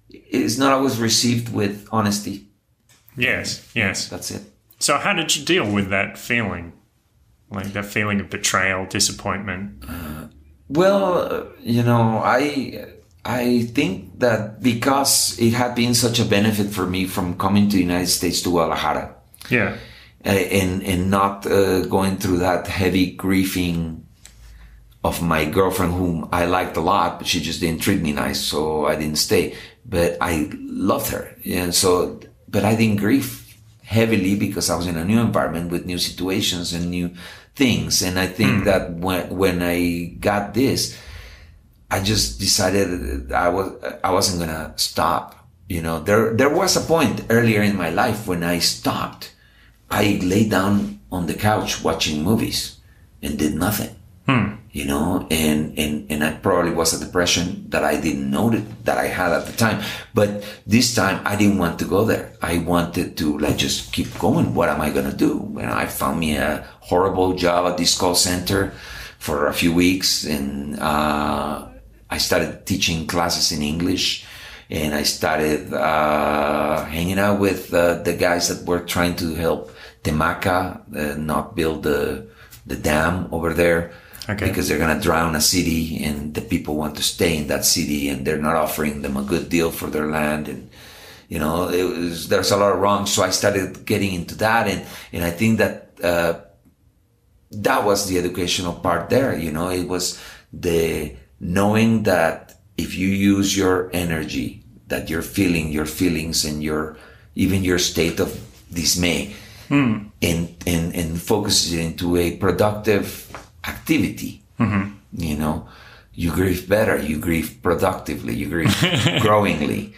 It's not always received with honesty.
Yes.
That's it.
So how did you deal with that feeling? Like that feeling of betrayal, disappointment?
Well, you know, I think that because it had been such a benefit for me from coming to the United States to Guadalajara.
Yeah.
And not going through that heavy grieving of my girlfriend, whom I liked a lot, but she just didn't treat me nice, so I didn't stay. But I loved her. And so, but I didn't grieve heavily because I was in a new environment with new situations and new things. And I think that when I got this, I just decided I wasn't gonna stop. You know, there was a point earlier in my life when I stopped. I lay down on the couch watching movies and did nothing. You know, and I probably was a depression that I didn't know that I had at the time. But this time I didn't want to go there. I wanted to like just keep going. What am I going to do? And I found me a horrible job at this call center for a few weeks. And I started teaching classes in English. And I started hanging out with the guys that were trying to help Temaca not build the dam over there. Okay. Because they're going to drown a city and the people want to stay in that city and they're not offering them a good deal for their land. And, you know, there's a lot of wrong. So I started getting into that. And I think that, that was the educational part there. You know, it was the knowing that if you use your energy, that you're feeling your feelings and even your state of dismay and focus it into a productive activity, you know, you grieve better, you grieve productively, you grieve growingly,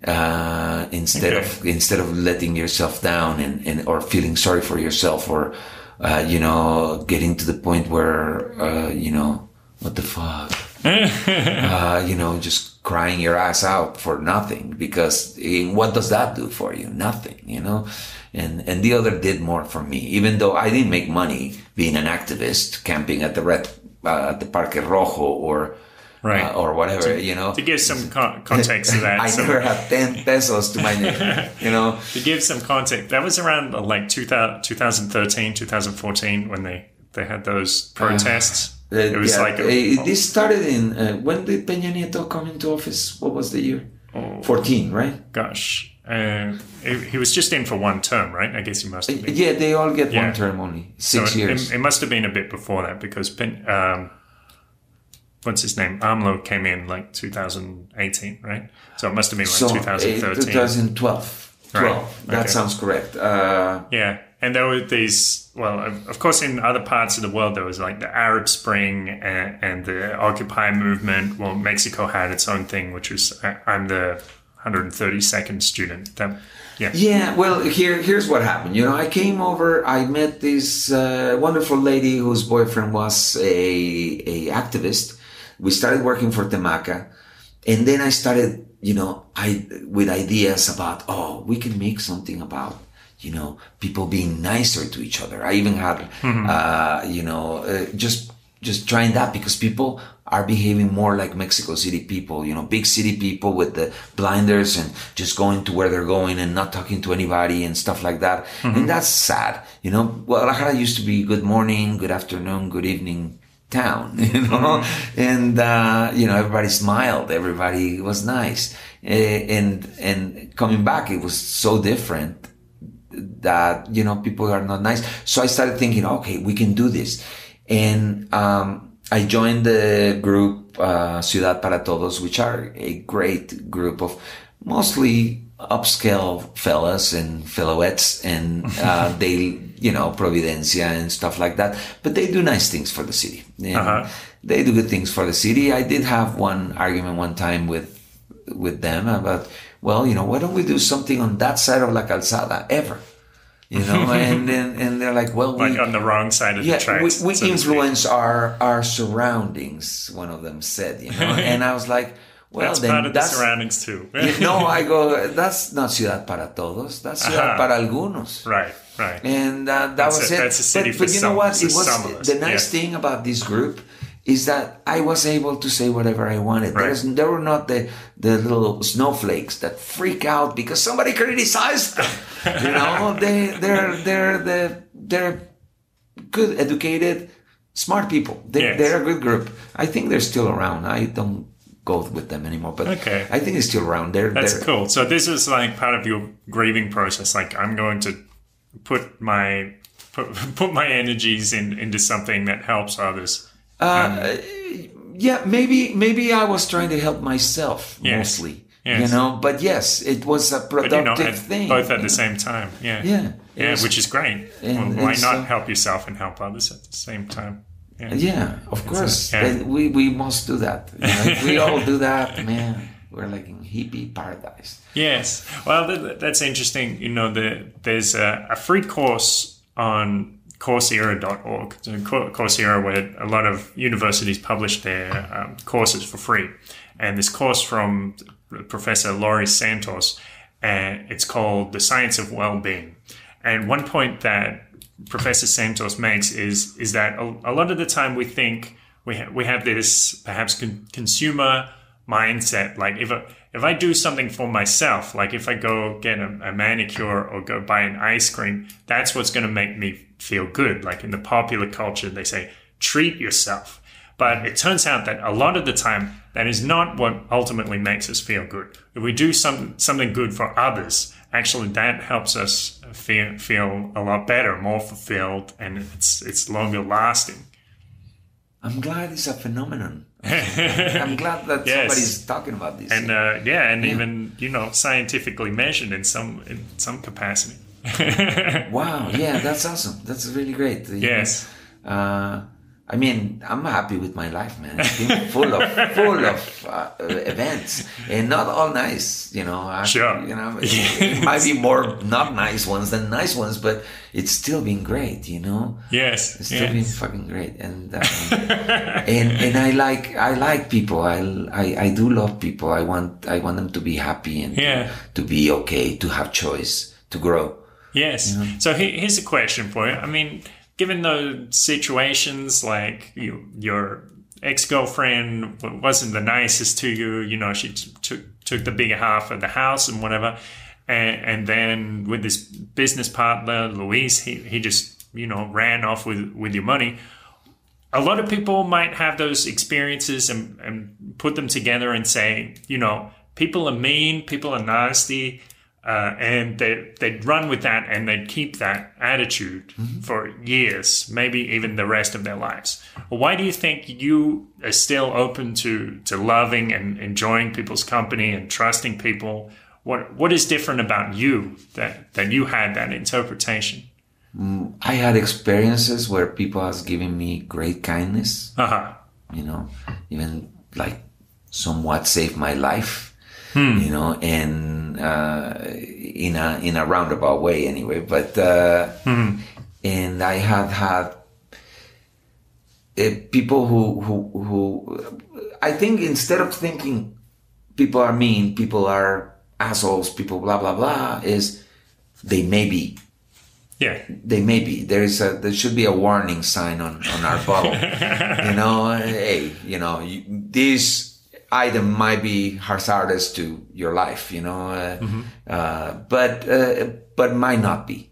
instead of letting yourself down and or feeling sorry for yourself or, you know, getting to the point where, you know, what the fuck, you know, just crying your ass out for nothing, because what does that do for you? Nothing, you know. And the other did more for me, even though I didn't make money being an activist, camping at the Parque Rojo or whatever, you know.
To give some context to that.
I never had 10 pesos to my name, you know.
To give some context, that was around like 2013, 2014 when they had those protests. was
this started in when did Peña Nieto come into office? What was the year? 14, right?
Gosh, he was just in for one term, right? I guess he must have been.
Yeah, they all get one term only, 6 years.
It must have been a bit before that because what's his name? AMLO came in like 2018, right? So it must have been like 2013.
2012.
Right.
That sounds correct.
Yeah. And there were these, well, of course, in other parts of the world, there was like the Arab Spring and the Occupy movement. Well, Mexico had its own thing, which was, I'm the 132nd student.
Yeah, well, here's what happened. I came over, I met this wonderful lady whose boyfriend was a activist. We started working for Temaca. And then I started, with ideas about, we can make something about, people being nicer to each other. I even had, just trying that because people are behaving more like Mexico City people, big city people with the blinders and just going to where they're going and not talking to anybody and stuff like that. And that's sad. Guadalajara used to be good morning, good afternoon, good evening town, and, everybody smiled, everybody was nice. And coming back, it was so different that, people are not nice. So I started thinking, okay, we can do this. And, I joined the group, Ciudad para Todos, which are a great group of mostly upscale fellas and fellowettes and, they, Providencia and stuff like that. But they do nice things for the city. And they do good things for the city. I did have one argument one time with them about, why don't we do something on that side of La Calzada ever? And they're like,
like on the wrong side of the tracks.
We influence our surroundings, one of them said, and I was like,
that's part of the surroundings too.
I go, that's not Ciudad para Todos, that's Ciudad para Algunos.
Right.
And that was it.
That's a city for
but you know what? It was the nice thing about this group is that I was able to say whatever I wanted.
Right.
There were not the little snowflakes that freak out because somebody criticized them. They're good, educated, smart people. They're a good group. I think they're still around. I don't go with them anymore, but
okay.
I think they're still around.
That's cool. So this is like part of your grieving process. Like I'm going to put my energies into something that helps others.
Maybe I was trying to help myself mostly, but yes, it was a productive thing.
Both at the same time. Yeah, which is great. Why not help yourself and help others at the same time?
Yeah, of course. We must do that. If we all do that, man, we're like in hippie paradise.
Yes. Well, that's interesting. There's a free course on Coursera.org. So Coursera, where a lot of universities publish their courses for free. And this course from Professor Laurie Santos, it's called The Science of Wellbeing. And one point that Professor Santos makes is that a lot of the time we think we have this perhaps consumer mindset. Like if I do something for myself, like if I go get a manicure or go buy an ice cream, that's what's going to make me feel good. Like in the popular culture, they say, treat yourself. But it turns out that a lot of the time, that is not what ultimately makes us feel good. If we do something good for others, actually that helps us feel a lot better, more fulfilled, and it's longer lasting.
I'm glad it's a phenomenon. I'm glad that somebody's talking about this.
And even scientifically measured in some capacity.
Wow, yeah, that's awesome. That's really great.
Yes.
I'm happy with my life, man. It's been full of events, and not all nice.
Sure.
It might be more not nice ones than nice ones, but it's still been great.
Yes.
It's still been fucking great, and I like people. I do love people. I want them to be happy and to be okay, to have choice, to grow.
Yes. So here's a question for you. I mean, given those situations, like your ex-girlfriend wasn't the nicest to you, she took the bigger half of the house and whatever, and then with this business partner, Luis, he just ran off with your money. a lot of people might have those experiences and put them together and say, people are mean, people are nasty, and they'd run with that and they'd keep that attitude for years, maybe even the rest of their lives. Why do you think you are still open to loving and enjoying people's company and trusting people? What is different about you that you had that interpretation?
I had experiences where people has given me great kindness, even like somewhat saved my life. And in a roundabout way anyway, but and I have had people who I think instead of thinking people are mean, people are assholes, people blah blah blah, is they may be. They may be. There should be a warning sign on our bottle. Hey, this item might be hazardous to your life, but might not be.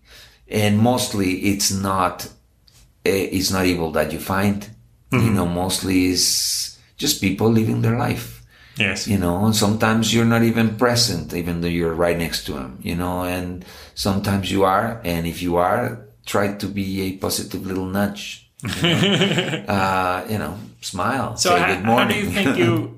And mostly it's not evil that you find, mostly it's just people living their life.
Yes.
And sometimes you're not even present, even though you're right next to them, and sometimes you are. And if you are, try to be a positive little nudge. Smile.
So
say good morning.
How do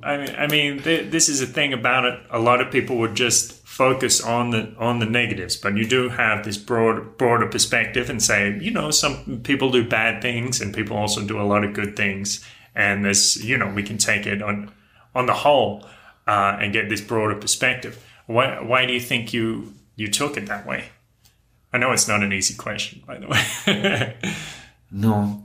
you think this is a thing about it. A lot of people would just focus on the negatives, but you do have this broader perspective and say, some people do bad things and people also do a lot of good things. And there's, we can take it on the whole, and get this broader perspective. Why do you think you took it that way? I know it's not an easy question, by the way.
No,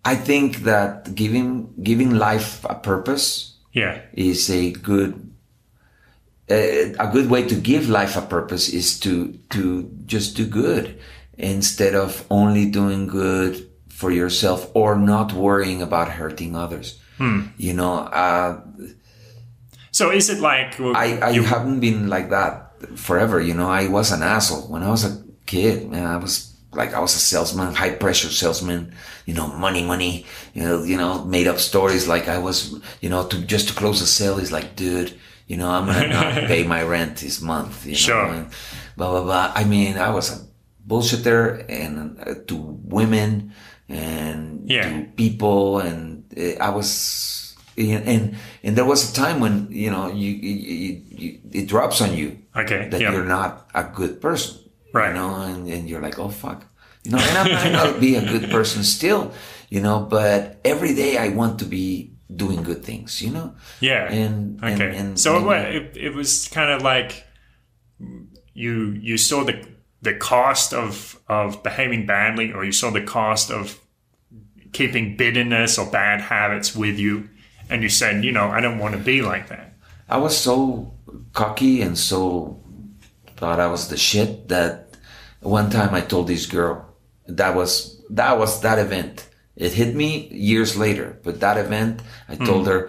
I think that giving life a purpose is a good way to give life a purpose is to just do good instead of only doing good for yourself or not worrying about hurting others.
So is it like
I haven't been like that forever, I was an asshole when I was a kid. Man, I was a salesman, high pressure salesman, money, made up stories like I was, to close a sale is like, dude, I'm gonna not pay my rent this month,
Sure.
And blah blah blah. I mean, I was a bullshitter and to women and to people, and I was. And there was a time when it drops on you that you're not a good person,
right?
And you're like, oh fuck, and I might not be a good person still, but every day I want to be doing good things,
Yeah.
And
so it was kind of like you saw the cost of behaving badly, or you saw the cost of keeping bitterness or bad habits with you. And you said, I don't want to be like that.
I was so cocky and so thought I was the shit that one time I told this girl that was that event. It hit me years later, but that event, I told her,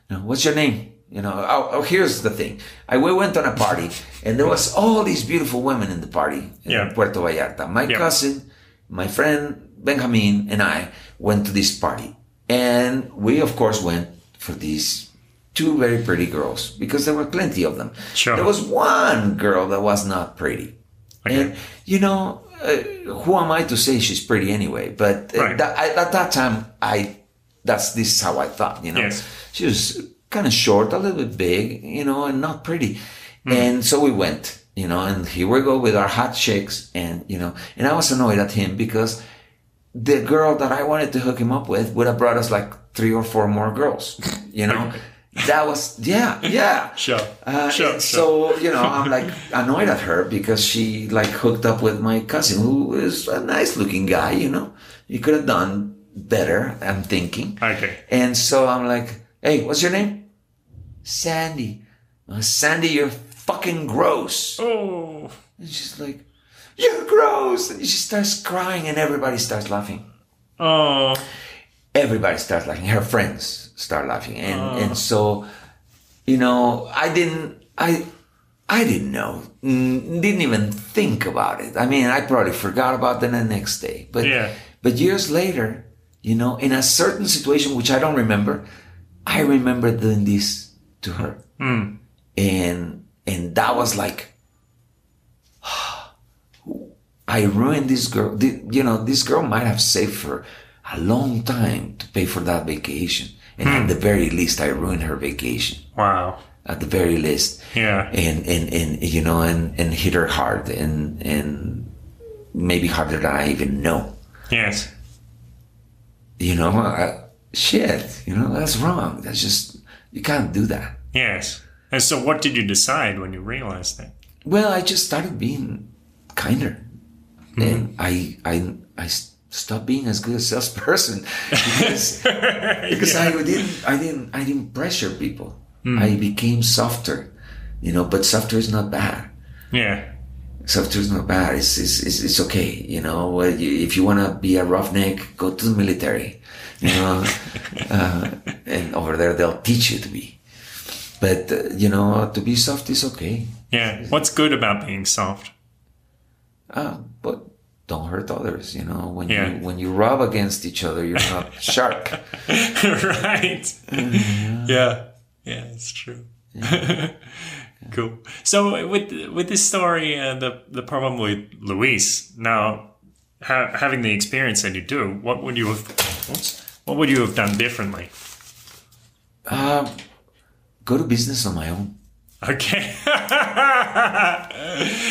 what's your name? Here's the thing. We went on a party and there was all these beautiful women in the party in Puerto Vallarta. My cousin, my friend Benjamin, and I went to this party. And we, of course, went for these two very pretty girls because there were plenty of them.
Sure.
There was one girl that was not pretty. Okay. And, who am I to say she's pretty anyway? But at that time, this is how I thought,
Yes.
She was kind of short, a little bit big, and not pretty. And so we went, and here we go with our hot chicks. And, and I was annoyed at him because the girl that I wanted to hook him up with would have brought us like 3 or 4 more girls, That was,
Sure.
So, I'm like annoyed at her because she like hooked up with my cousin who is a nice looking guy, He could have done better, I'm thinking.
Okay.
And so I'm like, hey, what's your name? Sandy. Sandy, you're fucking gross.
Oh.
And she's like, you're gross. And she starts crying and everybody starts laughing.
Oh.
Everybody starts laughing. Her friends start laughing. And so, I I didn't know. Didn't even think about it. I mean, I probably forgot about it the next day. But years later, in a certain situation, which I don't remember, I remember doing this to her. And that was like, I ruined this girl. This girl might have saved for a long time to pay for that vacation. And at the very least, I ruined her vacation.
Wow.
At the very least.
Yeah.
And hit her hard and maybe harder than I even know.
Yes.
That's wrong. That's just, you can't do that.
Yes. And so what did you decide when you realized that?
Well, I just started being kinder. And I stopped being as good a salesperson because I didn't pressure people. I became softer, but softer is not bad.
Yeah.
Softer is not bad. It's okay. If you want to be a roughneck, go to the military, and over there they'll teach you to be. But, to be soft is okay.
Yeah. What's good about being soft?
But don't hurt others. When you rub against each other, you're not shark.
Right. Yeah. Yeah, it's true. Yeah. Cool. So with this story, the problem with Luis now, having the experience that you do, what would you have done differently?
Go to business on my own.
Okay.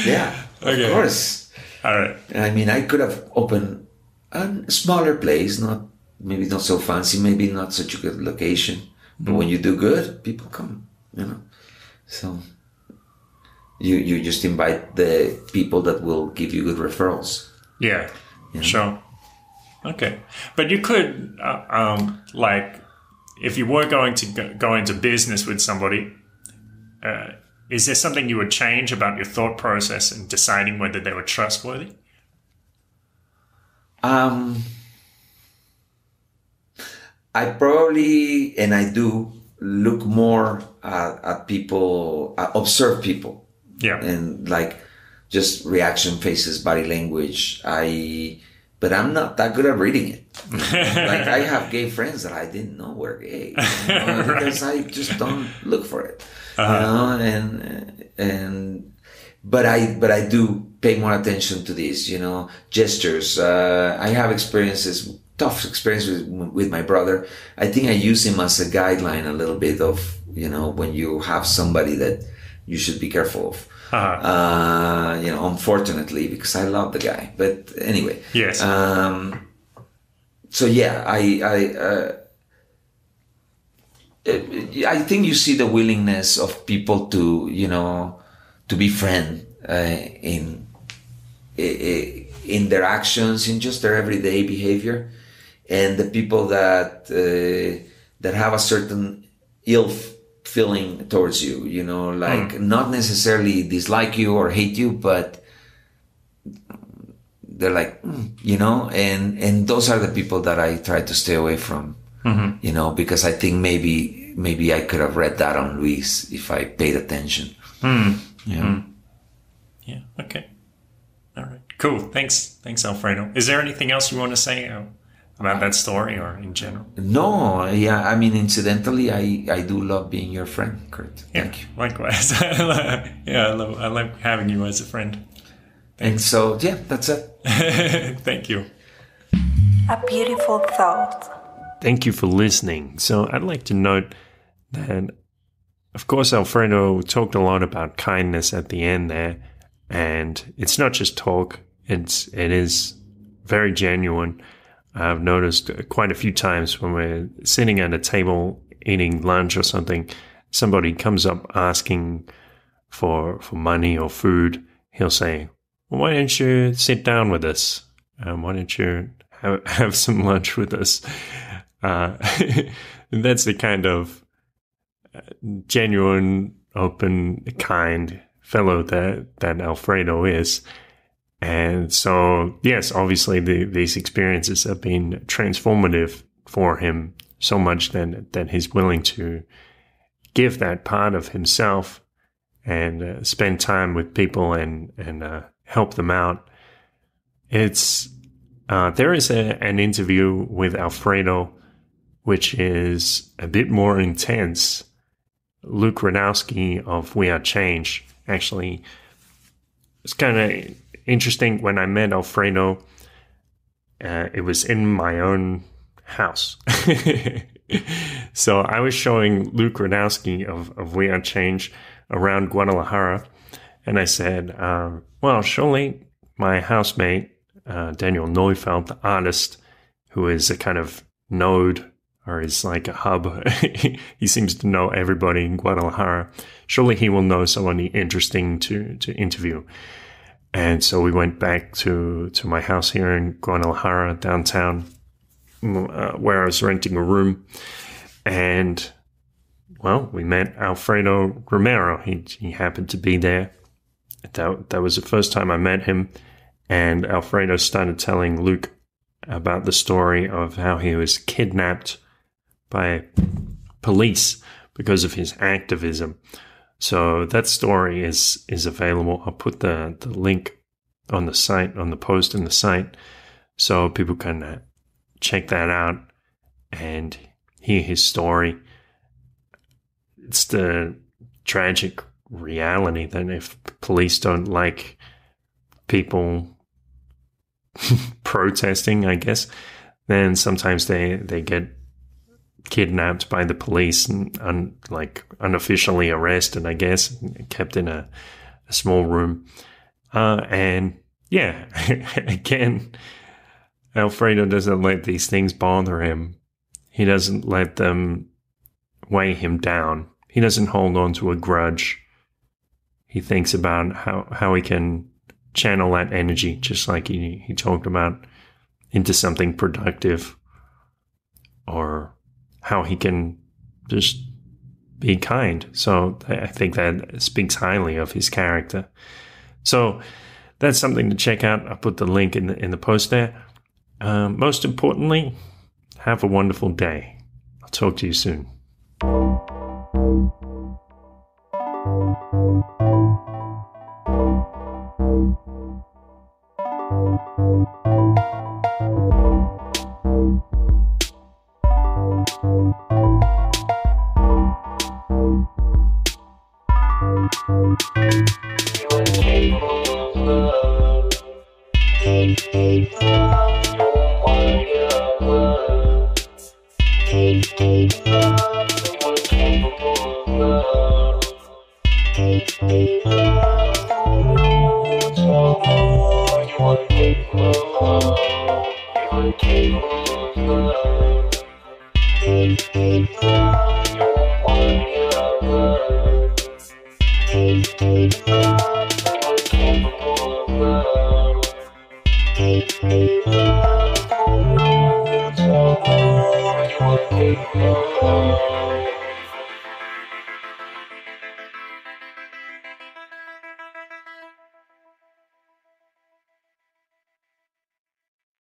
Yeah, of course.
All right.
I mean, I could have opened a smaller place, maybe not so fancy, maybe not such a good location. But when you do good, people come, So you just invite the people that will give you good referrals.
Yeah, sure. Okay. But you could, if you were going to go into business with somebody, is there something you would change about your thought process in deciding whether they were trustworthy?
I probably, and I do, look more at people, observe people.
Yeah.
And just reaction, faces, body language. But I'm not that good at reading it. I have gay friends that I didn't know were gay. Because I just don't look for it. But I do pay more attention to these, gestures. I have tough experiences with my brother. I think I use him as a guideline a little bit of, when you have somebody that you should be careful of. Unfortunately, because I love the guy. But anyway.
Yes.
So yeah, I think you see the willingness of people to befriend in their actions, in just their everyday behavior, and the people that have a certain ill feeling towards you, not necessarily dislike you or hate you, but they're like, and those are the people that I try to stay away from, because I think maybe I could have read that on Luis if I paid attention.
Yeah. Okay. All right. Cool. Thanks, Alfredo. Is there anything else you want to say about that story or in general?
No. Yeah. I mean, incidentally, I do love being your friend, Kurt. Thank you.
Likewise. I like having you as a friend.
And so, yeah, that's it.
Thank you.
A beautiful thought.
Thank you for listening. So I'd like to note that, of course, Alfredo talked a lot about kindness at the end there. And it's not just talk. It is very genuine. I've noticed quite a few times when we're sitting at a table eating lunch or something, somebody comes up asking for money or food. He'll say, well, why don't you sit down with us? Why don't you have some lunch with us? That's the kind of genuine, open, kind fellow that Alfredo is. And so, yes, obviously these experiences have been transformative for him so much that he's willing to give that part of himself and spend time with people and help them out. There is an interview with Alfredo, which is a bit more intense. Luke Radowski of We Are Change. Actually, it's kind of interesting. When I met Alfredo, it was in my own house. So I was showing Luke Radowski of We Are Change around Guadalajara, and I said, well, surely my housemate, Daniel Neufeld, the artist, who is a kind of node, or is like a hub. He seems to know everybody in Guadalajara. Surely he will know somebody interesting to interview. And so we went back to my house here in Guadalajara, downtown, where I was renting a room. And, well, we met Alfredo Romero. He happened to be there. That was the first time I met him. And Alfredo started telling Luke about the story of how he was kidnapped by police because of his activism. So that story is available. I'll put the link on the site, on the post in the site, so people can check that out and hear his story. It's the tragic reality that if police don't like people protesting, I guess, then sometimes they get kidnapped by the police and unofficially arrested, I guess, kept in a small room. And yeah, again, Alfredo doesn't let these things bother him. He doesn't let them weigh him down. He doesn't hold on to a grudge. He thinks about how he can channel that energy, just like he talked about, into something productive, or how he can just be kind. So I think that speaks highly of his character. So that's something to check out. I'll put the link in the post there. Most importantly, have a wonderful day. I'll talk to you soon.
You